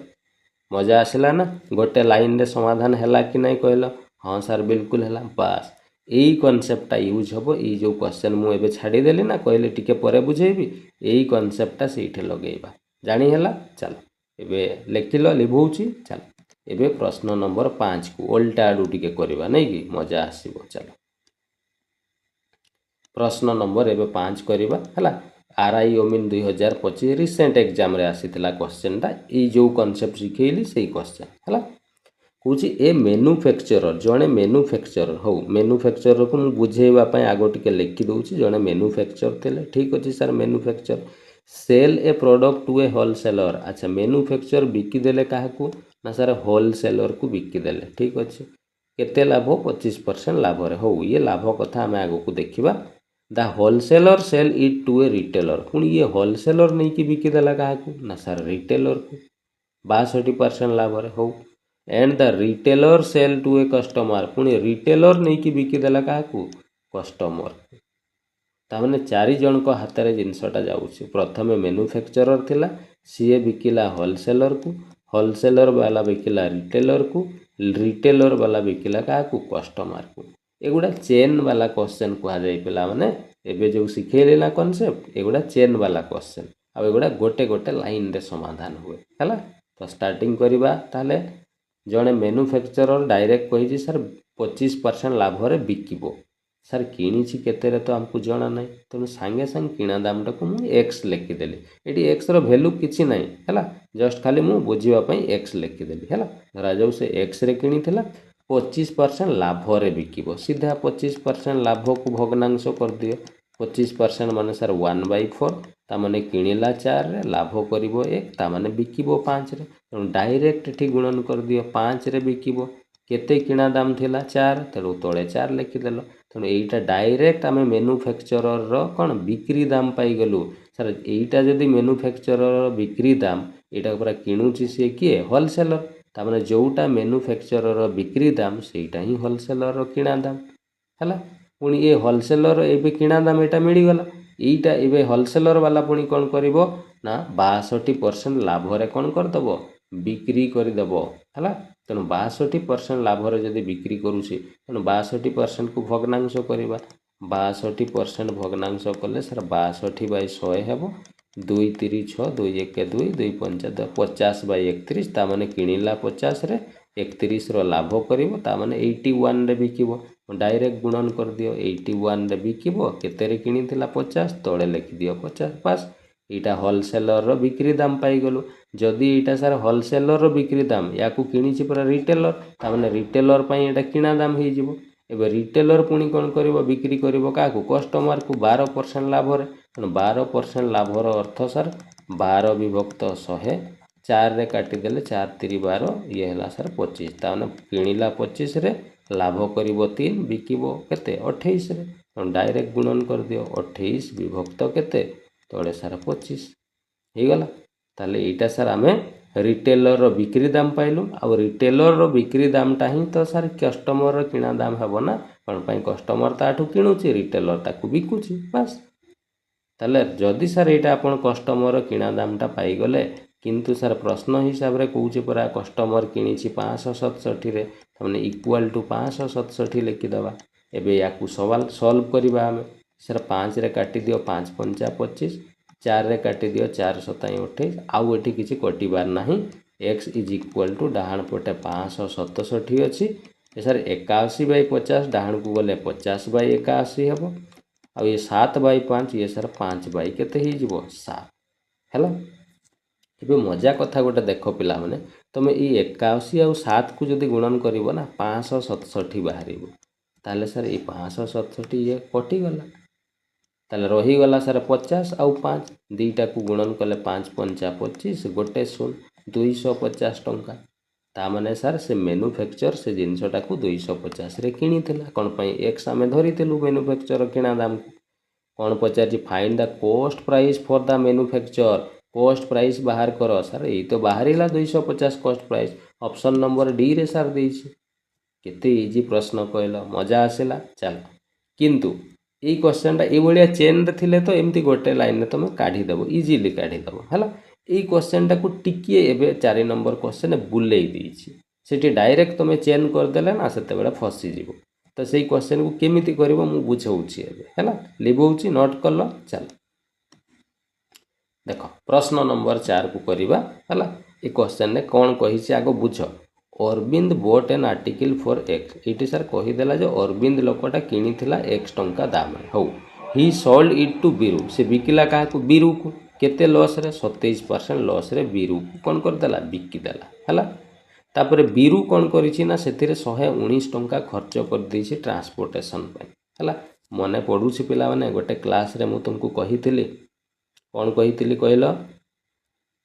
मजा आसला ना गोटे लाइन रे समाधान हैला कि नहीं कहलो हाँ सार बिल्कुल है बास यही कनसेप्टा यूज हम ये जो क्वेश्चन मुझे छाड़ी देली ना कहले टिके परे बुझेबी यही कनसेप्टा से लगेगा जानी है चलो एबे लिखिल लिभौची चलो एबे प्रश्न नंबर 5 को उल्टा आडू टिके करवा नहीं कि मजा आसीबो चलो प्रश्न नंबर एबे 5 करवा है आरआई ओमिन 2025 रिसेंट एग्जाम रे आसीथिला क्वेश्चन टा ये जो कनसेप्ट शिखेली से क्वेश्चन है कौच ए मैन्युफैक्चरर जड़े मैन्युफैक्चरर हो मैन्युफैक्चरर को मुझे बुझेवाई आग टे लिखिदे जड़े मैन्युफैक्चर थे ठीक अच्छे sir manufacture sell a product to a wholesaler अच्छा मैन्युफैक्चर बिकिदेले क्या ना सार होलसेलर को बिकिदेले ठीक अच्छे केते लाभ 25% लाभ रे हो ये लाभ कथा आम आग को देखा the wholesaler sell it to a retailer पुणी ये होलसेलर नहीं कि बिकिदेला क्या ना सार रिटेलर को 62% लाभ रे हो and the retailer sell to a customer पुणी रिटेलर नहीं कि बिकिदेला क्या कस्टमर तामने 4 जन को हाथ में जिनसटा जाऊँगी प्रथम मैन्युफैक्चरर थिला सीए बिकिला होलसेलर को होलसेलर वाला बिकिला रिटेलर को रिटेलर वाला बिकिला क्या कस्टमर को एगुड़ा चेन वाला क्वेश्चन कहुए पे एबे जो शिखेली ना कॉन्सेप्ट एगुड़ा चेन वाला क्वेश्चन आ एगुड़ा गोटे गोटे लाइन रे समाधान हुए है। तो स्टार्टिंग करवा ताले जड़े मैन्युफैक्चरर डायरेक्ट कही सर 25% लाभ रे बिकिबो सर किणी केते तो आमको जना ना तेणु सांगे सांगे किणा दामटा को मुझे एक्स लिखिदेली ये एक्स रैल्यू किसी ना है जस्ट खाली मुझे बुझापी एक्स लिखिदेली है। धरा जाऊ से एक्स रे किनी 25% लाभ रे बिकिबो सीधा 25% लाभ को भग्नांश कर दियो 25% माने सर 1/4 ताने किणिला 4 रे लाभ करिवो 1 ताने बिकिबो 5 रे तेणु डायरेक्ट एठी गुणन कर दियो 5 रे बिकिबो केते किणा दाम थिला 4 तेणु तळे 4 लिखिदेलो तेणु एटा डायरेक्ट आम मैन्युफैक्चरर कौन बिक्री दाम पाई गलु सर एटा जदि मैन्युफैक्चरर बिक्री दाम एटा पूरा किणुची सी किए होलसेलर तामाने जोटा मैन्युफैक्चरर बिक्री दाम सेटा ही होलसेलर किणा दाम है। पुणी ये होलसेलर एबे किणा दाम एटा मिलगला यहीटा एबे होलसेलर वाला पुणी कौन करिवो ना 62% लाभ रे कौन करदेव बिक्री करदेव है। तेणु 62% लाभ रे जदि बिक्री करुचे तेणु 62% को भग्नांश करवा 62% भग्नांश कले सर 62/100 हेब 2 3 6 2 1 2 2 5 10 50/31 तामाने किणिला 50 रे 31 रो लाभ करिवो तामाने 81 रे बिकिबो डायरेक्ट गुणन कर दियो 81 रे बिकिबो केते रे किणीथिला 50 तळे लिखि दियो 50 पास एटा होलसेलर रो बिक्री दाम पाई गलु जदि एटा सर होलसेलर रो बिक्री दाम याकू किणीची पूरा रिटेलर तामाने रिटेलर पई एटा किणा दाम हे जिवो एबे रिटेलर पुणी कौन करिवो बिक्री करिवो काकू कस्टमर को 12% लाभ रे तेणु 12% लाभ रो अर्थ सर 12 विभक्त 100 4 रे काटी देले 4 3 12 ये हला सर 25 ताने किणिला 25 रे लाभ करिवो 3 बिकिबो केते 28 रे तेणु डायरेक्ट गुणन कर दियो 28 विभक्त केते तळे सर 25 हे गला ताले एटा सर आमे रिटेलर बिक्री दाम पाइलु आ रिटेलर बिक्री दामटा ही तो सर कस्टमर किणा दाम हेब ना कौन पाई कस्टमर ताठू किणुची रिटेलर ताकू बिकुची बस ताले जदि सर एटा आपण कस्टमर किणा दामटा पाइगले किंतु सर प्रश्न हिसाब रे कहूचे परा कस्टमर किणीची 567 रे तमने इक्वल टू 567 लिखिदेवा एबे याकू सवाल सॉल्व करवा आमे सर 5 रे काटी दियो 5 5 25 4 रे काटी दियो 4 7 28 आउ एठी किछि कटिबार नाही x इज इक्वल टू डाहाण पटे 567 अछि सर 81/50 डाहाण को गले 50/81 हेबो आ ये 7/5 ये सर 5 केते ही जिवो 7 हैला। एबे मजा कथा गोटे देख पिला माने तुम ये 81 आउ 7 को जदि गुणन करिवो ना 567 बाहरिबो ताले सर ये 567 ये कटिगला ताले रही गला सर 50 आउ 5 दीटा को गुणन कले 5 5 25 गोटे 0 250 टंका तामाने सर से मैन्युफैक्चर से जिनसटा को 250 रे किनी थिला कोन पई एक्स आमे धरिथिलु मैन्युफैक्चर किणा दाम कोन पचार find the cost price for the manufacture cost price बाहर करो सर ये तो बाहरिला 250 cost price option number D रे सर देइछि केते इजी प्रश्न कहला मजा आसेला चल किंतु ये क्वेश्चनटा ये भाया चेन रे थिले तो एमती गोटे लाइन रे तुम काढ़ी देबो इजीली काढ़ी देबो हला ये क्वेश्चनटा को टिकिए एबे 4 नंबर क्वेश्चन बुलेई देइछि सेठी डायरेक्ट तुम चेन कर देले ना सेते बेला फसी जिवो तो सेही क्वेश्चन को केमिति करबो मु बुझौछि एबे हला लिबौछि नोट करलो चल देखो प्रश्न नंबर 4 को करवा हला ये क्वेश्चन ने कौन कही आग बुझ Arvind bought an article for X ये सर कहीदेला जो अरविंद लोकटा किनी एक्स टंका दाम हो he sold it to Biru से बिकिला क्या बीरू को केते लॉस रे 27% लॉस रे बीरू को कौन करदेला बिकिदेला हला तापर बीरू कौन करिछि ना सेथिरे 119 टंका खर्च कर देछि ट्रांसपोर्टेशन पे हला मने पढुछि पिला माने गोटे क्लास रे मु तुमको कहिथिली कौन कही कहल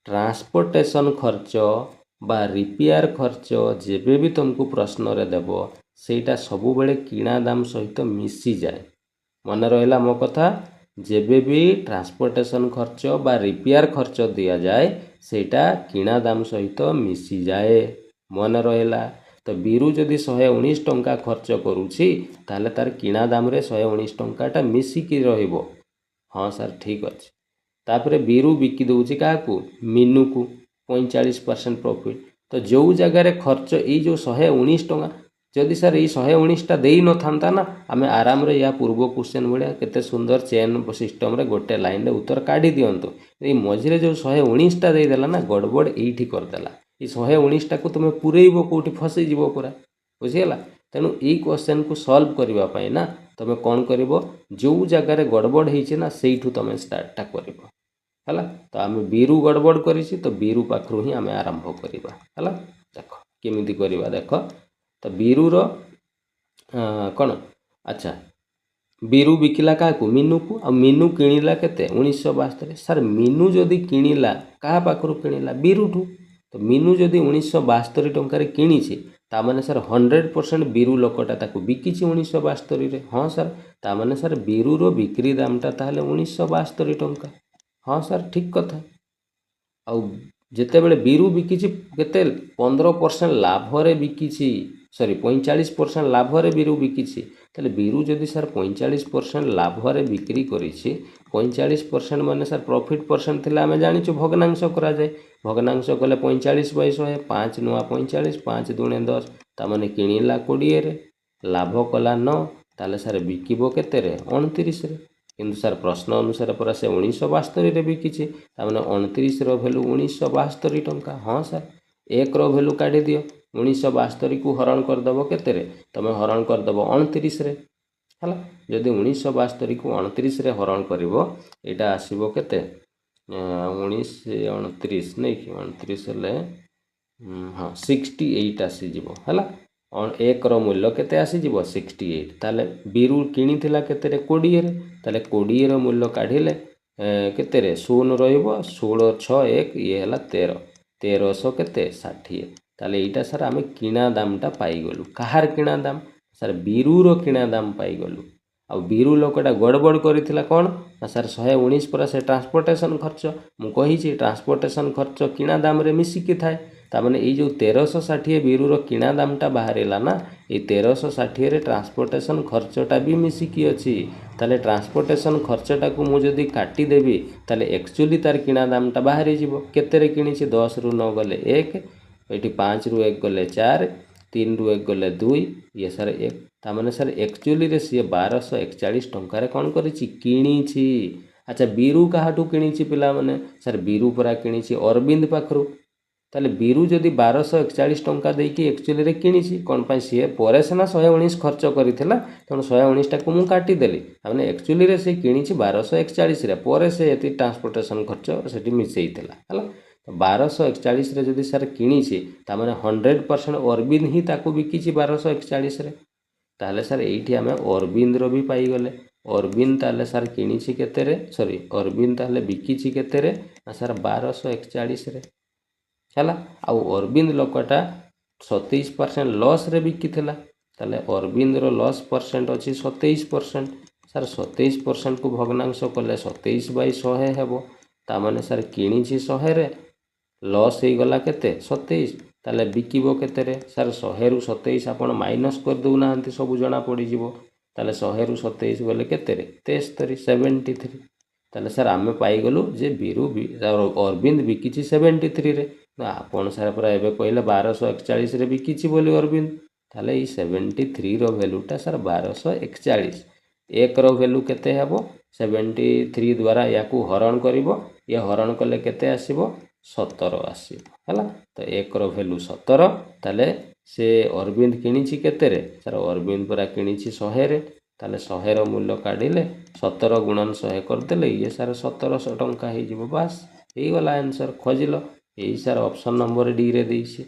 ट्रांसपोर्टेशन खर्च बा रिपेयर खर्च जेबे भी तुमको प्रश्न रे देव सेटा सबु बेले किणा दाम सहित मिसी जाए मन रहा मो कथा जेबे भी ट्रांसपोर्टेशन खर्च बा रिपेयर खर्च दिया जाए सेटा किणा दाम सहित मिसी जाए मन रहा तो बीरू जदि 119 टंका खर्च करुछि ताले तार किणा दाम रे 119 टंकाटा मिसिकी रहिबो हाँ सर ठीक अच्छे तापरे बीरू बिकी दउछि काकू मीनू को 45% प्रॉफिट तो जो जगार खर्च ये जो 119 टंका जदि सर ये 119टा दे न था ना आम आराम रे या पूर्व क्वेश्चन भाया केते सुंदर चेन सिस्टम रे गोटे लाइन रे उत्तर काढ़ी दिंतु ये मझे जो 119टा देदेला ना गड़बड़ ये करदेला ये 119टा को तुम पूरेब कौटी फसीज पूरा बुझीगला तेणु ये क्वेश्चन को सॉल्व करने ना तुम कौन कर जो जगार गड़बड़ होती ना से तुम स्टार्टा कर है तो आम बीरु गड़बड़ कर तो बीरु पाखु ही आम आरंभ करवा है देख केमी करवा देख तो बीरुर कौन अच्छा बीरु बिकिला क्या मीनू को आ मीनू किणिला केते 1972 सर मीनू जदि किणिला क्या पाखु किणिला बीरुठू तो मीनू जदि 1972 टंकार किणी तामाने सर 100% बीरु लोकटा ताकू बिकी 1972 हाँ सर तामाने सर बीरुर बिक्री दामटा ताहले 1972 टंका हाँ सर ठीक कथा आउ जिते बड़े बीरु बिकी केते 15% लाभरे बिकी सॉरी 45% लाभरे बीरु बिकी ताले बीरु जदि सर 45% लाभरे बिक्री करी 45% माने सर प्रॉफिट परसेंट थिला आमे जानिछु भग्नांश करा जाए भग्नांश कले 45/100 5 नुआ 45 5 दुणे 10 ता माने किणिला 20 रे लाभ कला 9 ताले सर बिकिबो केते रे 29 रे किंतु सर प्रश्न अनुसार पर से 1972 रे बिकी ताने 29 रो वैल्यू 1972 टंका हाँ सर 1 रो वैल्यू काढी दियो 1972 को हरण करदेव केते रे तुम हरण करदेव 29 रे हला जदि 1972 को 29 रे हरण करिवो एटा आसीबो केते 19 29 नहीं कि 29 ले हाँ 68 आसी जीवो हला एक रो मूल्य केते आसी जीवो 68 ताले बीरु किणी थिला केते रे 20 रे ताले 20 रो मूल्य काढिले केते रे 0 रहइबो 16 6 1 ये हला 13 1300 केते 60 ताले एटा सर आमे किणा दामटा पाइगलु कहार किणा दाम सर बीरुर किणा दाम पाइगलु आ बीरु लोकटा गड़बड़ करिथिला कोन ना सर 119 पर से ट्रांसपोर्टेशन खर्च मु कहिछि ट्रांसपोर्टेशन खर्च किणा दाम रे मिसिकी थाए तामाने ये जो 1360 बीरुर किणा दामटा बाहरिला ना ये 1360 रे ट्रांसपोर्टेशन खर्चटा भी मिसिकी अछि ताले ट्रांसपोर्टेशन खर्चटा को मु जदी काटी देबी ताले एक्चुअली तार किणा दामटा बाहरी जिवो केते रे किनिछि 10 रु 9 गले 1 ये 5 रु 1 गले 4 3 रु 1 गले 2 ये सर 1 तामाने सर एक्चुअली रे सी 1241 टंका कौन करिछि किणीछि अच्छा बीरु काहाटू किणीछि पिला माने सर बीरु परा किणीछि अरविंद पाखरु ताले बीरु जदि 1241 टंका देकी एक्चुअली रे किणीछि कोन पई सी परे सेना 119 खर्च करिथिला तण 119 टा को मु काटी देली तामाने एक्चुअली रे सी किणीछि 1241 रे परे से एति ट्रांसपोर्टेशन खर्च सेठी मिसेइथिला हला 1241 रे जदि सर किणीछि तामाने 100% अरविंद ही ताको बिकिछि 1241 रे ताले सर एठी आमे अरविंद रो भी पाई गले अरविंद ताले सर किणीछि केते रे सॉरी अरविंद ताले बिकिछि केते रे ना सर 1241 रे हला आउ अरविंद लोकटा 27% लॉस रे बिकिथिला ताले अरविंद रो लॉस परसेंट अछि 27% सर 27% को भग्नांश कले 27/100 हेबो ता माने सर किणीछि 100 रे लॉस हे गला केते 27 ताले बिकिबो केते रे सर 100 रु 27 आपण माइनस कर दउ नाहंती सब जणा पड़ी जिवो ताले 100 रु 27 गले केते रे 73 73 ताले सर आमे पाई गलु जे बीरु अरविंद बिकिछि 73 रे ना आपण सर पर एबे कहले 1241 रे बिकिछि बोली अरविंद ताले ई 73 रो वैल्यूटा सर 1241 एक रो वैल्यू केते हेबो 73 द्वारा याकू हरण करिवो ये हरण कले केते आसीबो 17 आसीबो हला तो एक रो वैल्यू 17 ताले से अरविंद किणीछि केते रे सर अरविंद परा किणीछि 100 रे ताले 100 रो मूल्य काढिले 17 गुणन 100 करदेले ये सर 1700 टंका हे जिवो बस हे गला आंसर खोजिलो यही सर ऑप्शन नंबर डी रे देइछि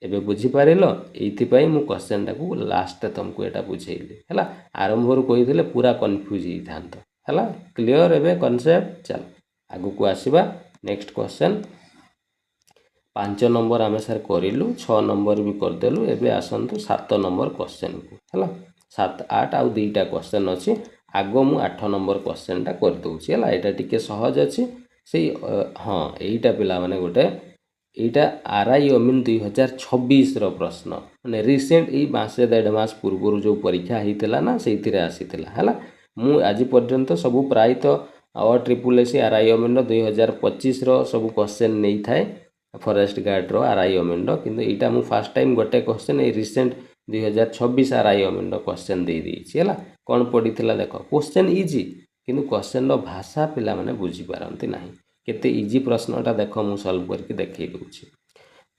एबे बुझी पारिलो एइथिपाई मु क्वेश्चन टाकू लास्ट तुमको एटा बुझेइली हला आरंभ रु कहिदेले पूरा कंफ्यूज हि थांतो हला क्लियर एबे कांसेप्ट चल आगु को आसीबा नेक्स्ट क्वेश्चन 5 नंबर आमे सर करिलु 6 नंबर भी कर देलु एबे आसंतु 7 नंबर क्वेश्चन को हला 7 8 आउ दुईटा क्वेश्चन अछि आगो मु 8 नंबर क्वेश्चन टा कर दउछि हला एटा टिके सहज अछि से हाँ एटा पिला माने गोटे एटा आरआई अमीन 2026 रो प्रश्न माने रिसेंट ई मासे 1.5 मास पूर्व जो परीक्षा हितला ना सेतिरे आसीतला हला मु आज पर्यंत सब प्रायत ट्रिपल एस आरआई अमीन 2025 रो सब क्वेश्चन नै थाए फॉरेस्ट गार्ड रो आरआई अमीन रो किंतु एटा मु फर्स्ट टाइम गोटे क्वेश्चन ए रिसेंट 2026 RIMR क्वेश्चन दे देइछि हला कोन पडिथिला देखो क्वेश्चन इजी किंतु क्वेश्चन रो भाषा पिला माने बुझी पारंती नाही केते इजी प्रश्नटा देखो मु सॉल्व करके देखै दउछि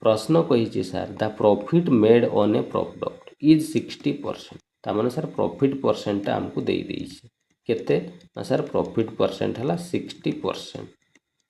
प्रश्न कहिछि sir the profit made on a product is 60% ता माने सर प्रॉफिट परसेंट हमको दे देइछि केते ना सर प्रॉफिट परसेंट हला 60%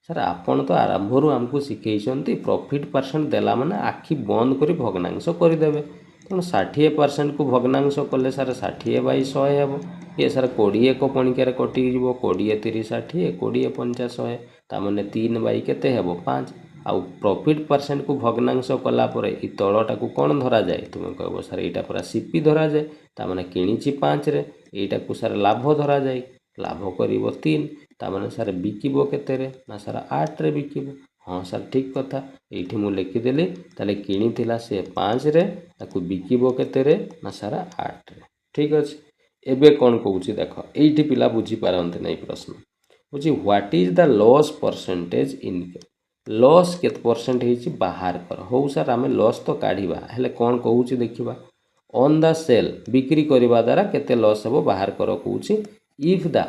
सर आपण तो आरंभ रु हमको शिखैछंती प्रॉफिट परसेंट देला माने आखि बंद करी भग्नांश कर देबे तेणु 60% को भग्नांश कले सर 60/100 हेब ये सर 20 को पणिकार कटि जीवो 20 30 60 20 50 100 ता माने 3 बाई केते हेबो 5 आउ प्रॉफिट परसेंट को भग्नांश कला परे ई तळटा को कोन धरा जाय तुमे कहबो सर एटा पूरा सीपी धरा जाय ता माने किणीची 5 रे एटा को सर लाभ धरा जाय लाभ करिवो 3 ता माने सर बिकिबो केते रे ना सर 8 रे बिकिबो हाँ सर ठीक कथा एठी मु लिखि देली ताले किणी थिला से 5 रे ताकू बिकिबो केते रे ना सर 8 रे ठीक अछि एबे कोन कहूची देखो एठी पिला बुझी पारंते नै प्रश्न बुझी what is the loss percentage in loss केत परसेंट हेची बाहर कर हो सर आमे लॉस तो काढिबा हेले कोन कहूची देखिबा ऑन द सेल बिक्री करिबा द्वारा केते लॉस हेबो बाहर कर कहूची if the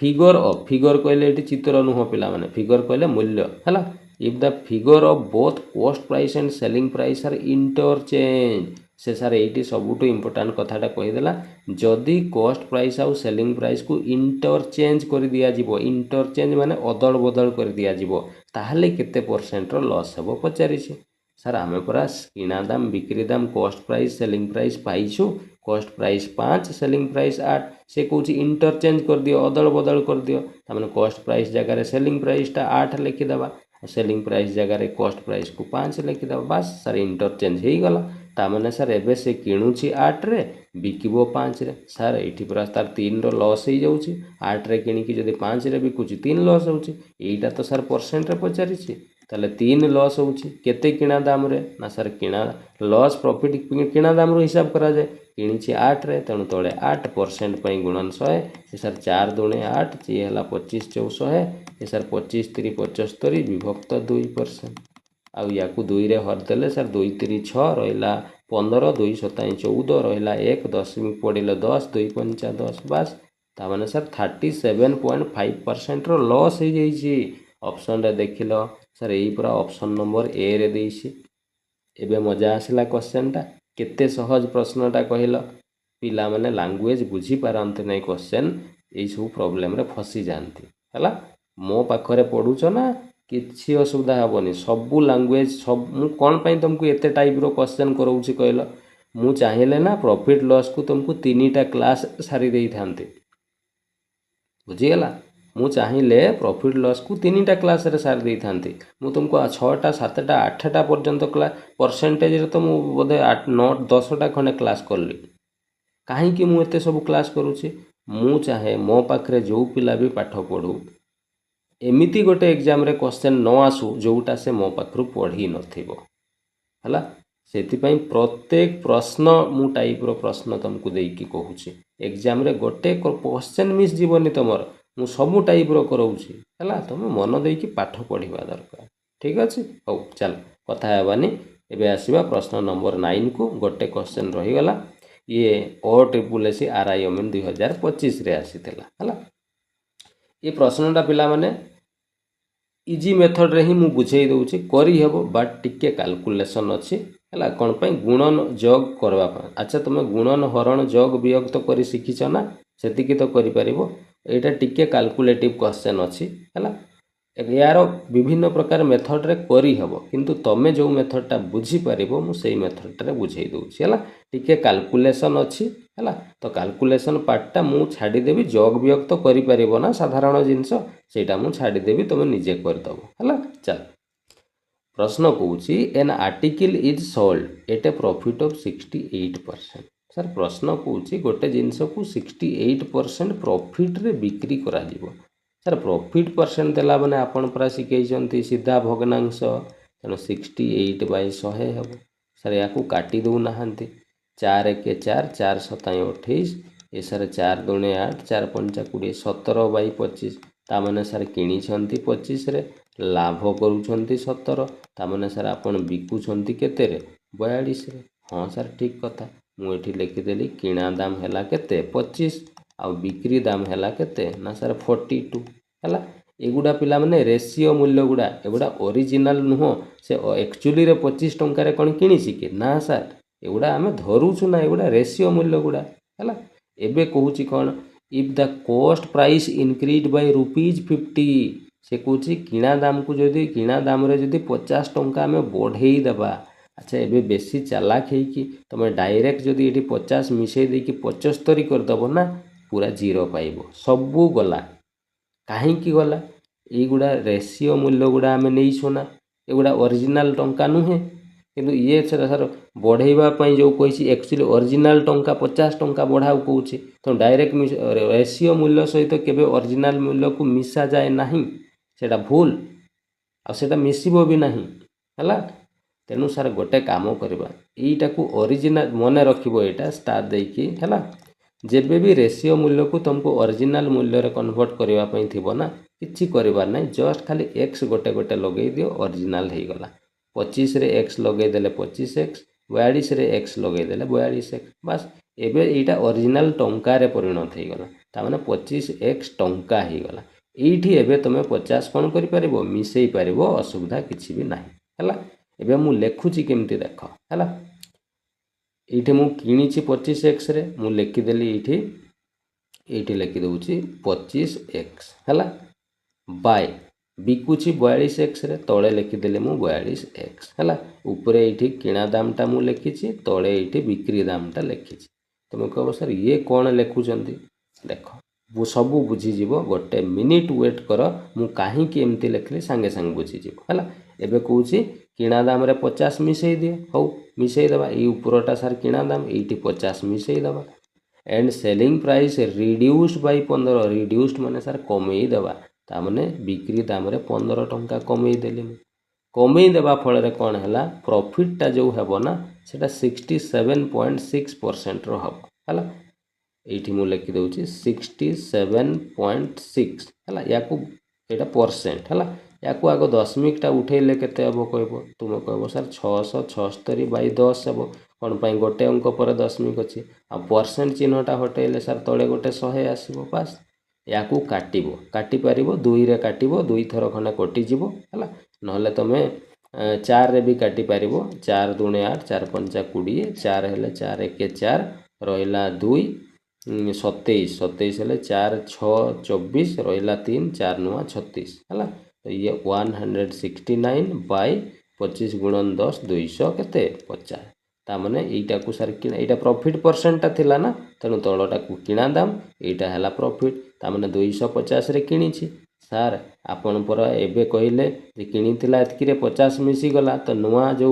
figure of figure कहले एटी चित्र नुह पिला माने फिगर कहले मूल्य हला if the figure of both cost price and selling price are interchange से सर एटी सबुटो इंपोर्टेंट कथाटा कहि देला जदी कॉस्ट प्राइस आउ सेलिंग प्राइस को इंटरचेंज कर दिया जिवो इंटरचेंज माने अदल बदल कर दिया जिवो ताहले केते परसेंट रो लॉस हेबो पचारिछि सर आमे परा किना दाम बिक्री दाम कॉस्ट प्राइस सेलिंग प्राइस पाइछु कॉस्ट प्राइस 5 सेलिंग प्राइस 8 से कहूँ इंटरचेंज कर दियो अदल बदल कर दियो ताମାନେ कॉस्ट प्राइस जगह सेलिंग प्राइस टा 8 लिखिदेबा सेलिंग प्राइस जगह कॉस्ट प्राइस को 5 लिखिदेबा बस सर इंटरचेंज हो गला ताମାନେ सर एबे से किणुची 8 रे बिकिबो 5 रे सर एठी पूरा तार 3 रो लॉस हो जाउची 8 रे किणी की जदी 5 रे बिकुची 3 लॉस होउची एटा तो सर परसेंट रे पचारिछि ताले 3 लॉस होउची केते किणा दाम रे ना सर किणा लॉस प्रॉफिट किणा दाम रो हिसाब करा जाय किणीची 8 रे तेणु तळे 8% पई गुणन 100 ए सर 4 दुणे 8 ची हला 25 400 ए सर 25 3 75 विभक्त 2% आउ याकू 2 रे हर देले सर 2 3 6 रहिला 15 2 7 14 रहिला 1 दशमिक पडिले 10 2 5 10 बस ता माने सर 37.5% रो लॉस हो जाईची ऑप्शन रे देखिलो सर एई पूरा ऑप्शन नंबर ए रे देइसी एबे मजा आसिला क्वेश्चन टा केते सहज प्रश्नटा कहिलो पिला माने लैंग्वेज बुझी पारंते नै क्वेश्चन एई सब प्रॉब्लम रे फसी जानती हला मो पाखरे पढुछ ना किछि असुविधा हेबोनी सबु लैंग्वेज सब मु कोन पई तुमको एते टाइप रो क्वेश्चन करौछि कहलो मु चाहिले ना प्रॉफिट लॉस को तुमको तीनटा क्लास सारी देई थांते बुझी गेला मु चाहिले प्रॉफिट लॉस को तीनटा क्लास रे सारी देई थांते मु तुमको 6टा 7टा 8टा पर्यंत क्लास परसेंटेज रे तो मु बोधे 8 9 10टा खने क्लास करली काहे कि मु एते सब क्लास करूछि मु चाहे मो पाखरे जो पिला भी पाठ पढू एमिति गोटे एग्जाम रे क्वेश्चन न आसु जोटा से मो पाखरु पढ़ी नथिबो हला सेति पई प्रत्येक प्रश्न मु टाइप रो प्रश्न तुमको देई की कहूछि एग्जाम रे गोटे क्वेश्चन मिस जीवनी तमर मु सब टाइप रो करौछि हला तुम मन देई की पाठ पढिबा दरकार ठीक अछि हो चल कथा हेबानी एबे आसीबा प्रश्न नंबर 9 को गोटे क्वेश्चन रही गला ये OSSC RIMN 2025 रे आसीथिला हला ये प्रश्नटा पिला माने इजी मेथड रे ही मु बुझेई दउछि करी हेबो बट टिके कैलकुलेशन अछि हला कोन पई गुणन जोग करबा पय अच्छा तुम गुणन हरण जोग वियोग तो करी सिखिछ ना सेति की तो करि परिबो एटा टिके कैलकुलेटिव क्वेश्चन अछि हला यार विभिन्न प्रकार मेथड रे करी हेबो किंतु तमे जो मेथड टा बुझी परिबो मु सेही मेथड रे बुझेई दउछि हला टिके कैलकुलेशन अछि हला तो कैलकुलेशन पार्ट टा मु छाडी देबी जोग वियोग तो करि परिबो ना साधारण जिंस सेटा मु छाडी देबी तमे निजे कर दबो हला चल प्रश्न कहूची an article is sold at a profit of 68% sir प्रश्न कहूची गोटे जिंस को 68% प्रॉफिट रे बिक्री करा जीवो सर प्रॉफिट परसेंट देला माने आपण परा सिखैछंती सीधा भग्नांश तेणु 68/100 हेबो सर याकू काटी दउ नाहंती 4 1 4 4 7 28 ए सर 4 2 8 4 5 20 17/25 ता माने सर किणी छंती 25 रे लाभ करूछंती 17 ता माने सर आपण बिकु छंती केते रे 42 रे हाँ सर ठीक कथा मुझे लिखिदेली किणा दाम है केते 25 आउ बिक्री दाम है केते ना सर 42 है एगुड़ा पिला माने रेशियो मूल्य गुड़ा एगुड़ा ओरिजिनल नुह से एक्चुअली रे 25 टंकार कौन किणी कि ना सर एगुड़ा आम धरुचु ना एगुड़ा रेशियो मूल्य गुड़ा है एबे कहूँ कौन if the cost price increase by ₹50 से कहूँ किणा दाम को जदि किणा दाम रे जदि 50 टंका आम बढ़ई देबा अच्छा एबे बेसी चालाक है कि तुम डायरेक्ट जदि ये 50 मिसई दे कि 75 करदेव ना पूरा जीरो पाइब सबू गला कहीं गला युड़ा रेशियो मूल्य गुड़ा आम नहीं ना एगुड़ा ओरिजिनल टंका नुहे किंतु ये सर बढ़ेवाई जो कही एक्चुअली ओरिजिनल टंका 50 टंका बढ़ाऊ कौच तो डायरेक्ट रेशियो मूल्य सहित केबे ओरिजिनल मूल्य को मिसा जाए नहीं सेटा भूल आटा मिसब भी नहीं है तेणु सार गोटे काम करवा यीटा को ओरिजिनल मन रखिबो एटा स्टार देकी है जेबे भी रेशियो मूल्य को तुमको ओरिजिनल मूल्य रे कन्वर्ट करबा पई थिबो ना किछि करबार नहीं जस्ट खाली एक्स गोटे गोटे लगे दियो ओरिजिनल हो गला 25 रे एक्स लगे देले 25x 42 रे एक्स लगे देले 42x बस एबे एटा ओरिजिनल टंका रे परिणत हो गला तामाने 25x टंका हो गला एठी एबे तुम 50 कौन करि परिबो मिसई परिबो असुविधा किछि भी नहीं है एबे मु लेखुची केमती देख है ये मु किणीची 25x रे मु लिखिदेली ये लिखिदे 25x है बाय बिकुची 42x रे तले लिखिदेली मु 42x है उपरे ये किणा दामटा मु लिखी तले ये बिक्री दामटा लिखी तुम कह सर ये कौन लिखुंट देख सबू बुझीज गोटे मिनिट वेट कर मु कहीं एमती लिखली सांगे सांगे बुझीज है एबे कहूँ किणा दाम रे 50 मिसई दिए हौ मिसई देवा ये उपरटा सार किणा दाम ये 50 मिसई देवा and selling price reduced by 15 reduced माने सार कमई देवा तामने बिक्री दाम रे 15 टंका कमई देली कमई देवा फल रे कौन है प्रॉफिटटा जो हेबो ना सेटा 67.6% रो हबो हला एठी मु लिखि दउची 67.6 हला याकू एटा परसेंट हला याकू आगो दशमिकटा उठेले केते हबो कहबो तुम कहबो सर 676/10 हेबो कौन पाई गोटे अंक पर दशमिक अच्छी आ परसेंट चिन्हटा हटेले सर तले गोटे 100 आसो पास याकू काटिबो काटी पारिबो 2 रे काटिबो 2 थर खने कटिजिबो हला नहले तमे 4 रे भी काटी पारिबो 4 दूने 8 4 5 20 4 हेले 4 1 4 रहिला 2 27 27 हेले 4 6 24 रहिला 3 4 9 36 हला तो ये 169/25 गुणन 10 200 केते 50 तामने एटा को सार किना एटा प्रॉफिट परसेंटटा थिला ना तेणु तलटा को किना दाम एटा हैला प्रॉफिट तामने 250 रे किनीछि सार आपण पर एबे कहिले जे किनीथिला एतकी रे 50 मिसी गला तो नुआ जो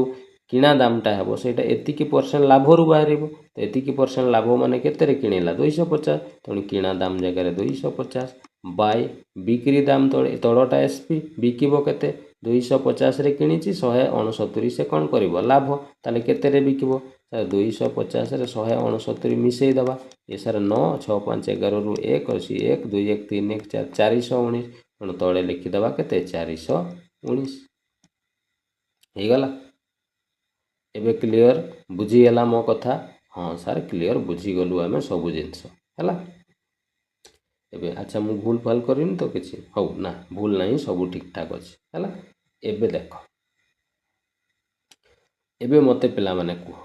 किना दामटा हेबो सेटा एतिकी परसेंट लाभ रु बाहरिबो तो एतिकी परसेंट लाभ माने केते रे किनेला 250 तेणु किना दाम जगह रे 250 बाय बिक्री दाम तलटा एसपी बिकिबो केते 250 रे किनीछि 169 से कौन करिवो लाभ ताले केते रे बिकिबो सर 250 रे 169 मिसई दबा ये सर 9 6 5 11 रु 1 अछि 1 2 1 3 1 4 419 तेणु तले लिखिदेवा केते 419 हो गला एबे क्लियर बुझीगला मो कथा हाँ सर क्लियर बुझीगलु आम सबू जिनस है एबे अच्छा मु भूल फाल करिनी तो किसी हौ ना भूल नहीं सब ठीक ठाक अच्छे है एबे देख एबे मते पिला माने कुह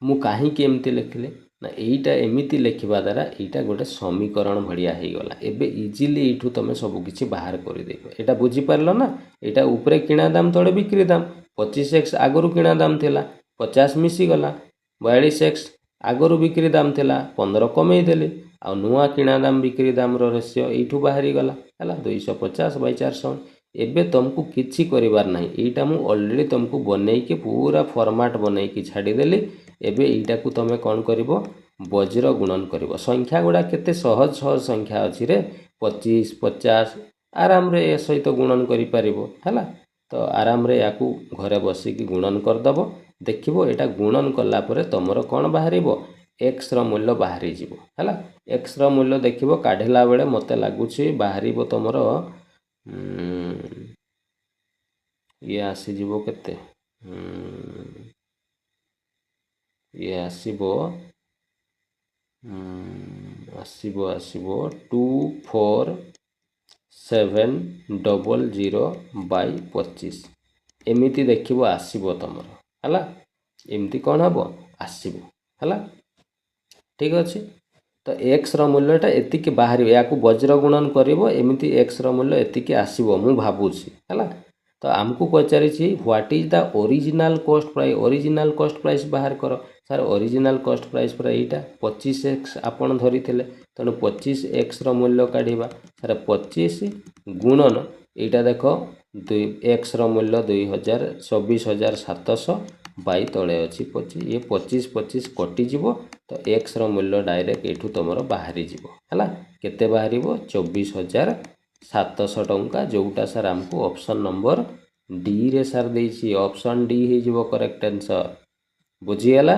मु कहीं एमती लिखिले ना एटा एमिति लिखिबा द्वारा एटा गोटे समीकरण भड़िया हो गला एबे इजिली एठू तुम सब किछि बाहर कर देबो एटा बुझी पारलो ना एटा ऊपरे किणा दाम तळे बिक्री दाम 25x आगरु किणा दाम थिला 50 मिसी गला 42x आगरु बिक्री दाम थिला 15 कमई देली आ नुआ किणा दाम बिक्री दाम रो रेशियो एठू बाहरी गला हला 250/400 एबे तुमको किछि करिवार नाही एटा मु ऑलरेडी तुमको बनै के पूरा फॉर्मेट बनै के छाडी देली एबे एटा को तुम कौन करिवो वज्र गुणन करिवो संख्या गुडा केते सहज सहज संख्या अछि रे 25 50 आराम रे ए सहित गुणन करि परिवो हला तो आराम रे याकू घरे बसी की गुणन कर दबो देखिबो एटा गुणन कला परे तमरो कोन बाहरिबो x रो मूल्य बाहरी जीवो हला x रो मूल्य देखिबो काढिला बेले मते लागुछि बाहरिबो तमरो ये आसी जीवो केते ये आसीबो आसीबो 24700/25 एमिति देखिबो आसीबो तमर हला एमती कौन हबो आसीबो हला ठीक अच्छे तो एक्स मूल्यटा एतिक बाहर या वज्र गुणन करिवो एमिति एक्स मूल्य एतिक आसीबो मु भाबुछि हला तो आमको पचारिछि what is the original cost price original cost price बाहर कर सर ओरिजिनल कॉस्ट प्राइस पर एटा 25x आपण धरी थिले तेणु 25x मूल्य काढ़ा सर 25 गुणन एटा देख एक्स मूल्य 24,700 बाई तले अच्छी 25 ये 25 कटिज तो एक्स मूल्य डायरेक्ट एठू तुम बाहरी जीव है केते बाहर 24,700 टंका जोटा सर आमको ऑप्शन नंबर डी रे सर देछि ऑप्शन डी हो करेक्ट आंसर बुझीगला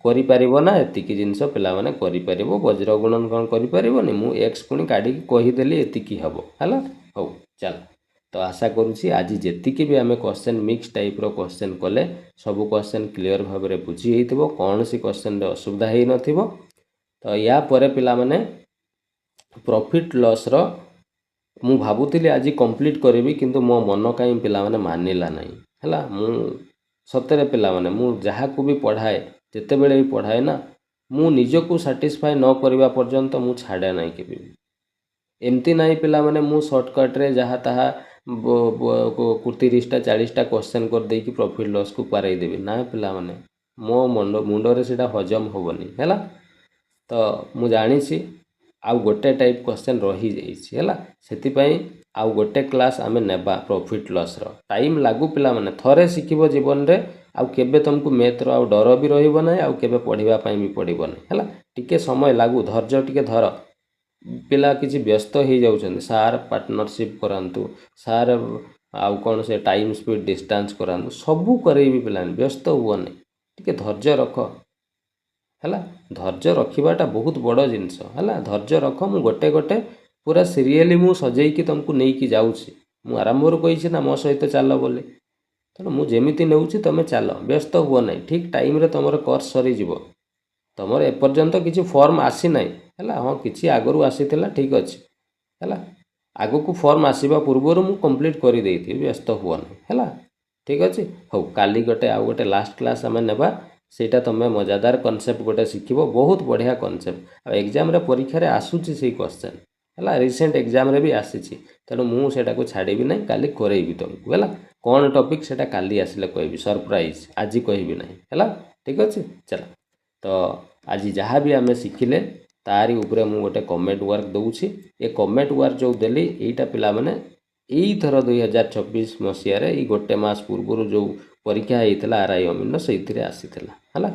करि परिबो ना एतिकी जिंस पिला माने करि परिबो वज्र गुणन कोन करि परिबोनी मु एक्स पुनी काढी कहि देली एतिकी हबो हला हो चल तो आशा करूँ आज जेतिकी भी आम क्वेश्चन मिक्स टाइप रो क्वेश्चन कले सब क्वेश्चन क्लियर भाव में बुझी होइतिबो कौन सी क्वेश्चन रे असुविधा हेइ नथिबो तो या परे पिला माने प्रॉफिट लॉस रो मु भाबुतिली आज कंप्लीट करिवि किंतु मो मन काई पिला माने मानिला नहीं हला मु सतरे पिला माने मु जहा को भी पढ़ाए जेते बेले भी पढ़ाए ना मु निजको सैटिस्फाई न करबा पर्यंत मु छाड़े नहीं केबे एमती नहीं पिला माने मु शॉर्टकट रे जहा ताहा 30टा 40टा क्वेश्चन कर दे कि प्रॉफिट लॉस को पारई देबी ना पिला माने मो मुंडरे सेटा हजम होबनी हैला तो मु जानी आउ गोटे टाइप क्वेश्चन रही जाइछि हैला सेति पई आउ गोटे क्लास आमे नेबा प्रॉफिट लॉस रो टाइम लागू पिला माने थरे सिखिबो जीवन रे आउ केबे तुमको मैथ रो आउ डर भी रहिबो नै आउ केबे पढिबा पई भी पडिबो नै हैला टिके समय लागू धैर्य टिके धर पिला किसी व्यस्त हो जाउछन सार पार्टनरशिप करांतु सार आउ कौन से टाइम स्पीड डिस्टेंस करांतु सबू करेबी पिला व्यस्त हुअनी टिके धैर्य रख हैला धैर्य रखिबाटा बहुत बड़ जिनस हैला धैर्य रख मु गोटे गोटे पूरा सीरियली मु सजेइकी तुमको नेइकी जाउछि मु आरंभर कहिछि ना मो सहित चल बोले तेणु मु जेमिति नेउछि तमे चल व्यस्त हुअ नै ठीक टाइम रे तमर कोर्स सरी जिवो तमर एपर्यंत किसी फॉर्म आसी ना है हाँ किसी आगु आसी ठीक अच्छे है आग को फॉर्म आसवा पूर्वर मु कंप्लीट कर देती व्यस्त हुअनी है ठीक अच्छे हो काली गोटे आउ गोटे लास्ट क्लास आम नेबा सेटा तुम मजादार कनसेप्ट गोटे शिखब बहुत बढ़िया कनसेप्ट आ एग्जाम परीक्षा रे आसूची से क्वेश्चन है रिसेंट एग्जाम रे भी आसी तेणु मुझे छाड़ी ना काली करेबी तुमको है कौन टॉपिक सेटा काली आसिले कहबी सरप्राइज आज कहबी ना है ठीक अच्छे चल तो आज जहाँ भी आम शिखिले तारी उपरे मु गोटे कमेंट वर्क दूची ये कमेंट वर्क जो देली एटा पिला माने एई थर 2026 मसिया रे ई गोटे मास पूर्व जो परीक्षा होता आरआई अमीन से आसीला है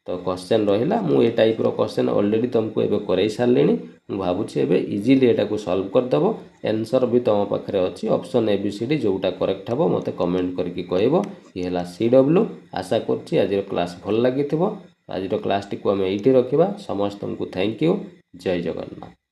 तो क्वेश्चन रहिला मु ए टाइप रो क्वेश्चन ऑलरेडी तुमको एबे करई सारलेनी मु भाबुची एबे इजीली एटा को सॉल्व कर दबो आंसर भी तुम पाखरे अछि ऑप्शन एबीसीडी जोटा करेक्ट हबो मते कमेंट करके कहबो ये हला सीडब्ल्यू आशा करछि आज रो क्लास भल लागिथिबो आज क्लास टी को आम ये रखा समस्त को थैंक यू जय जगन्नाथ।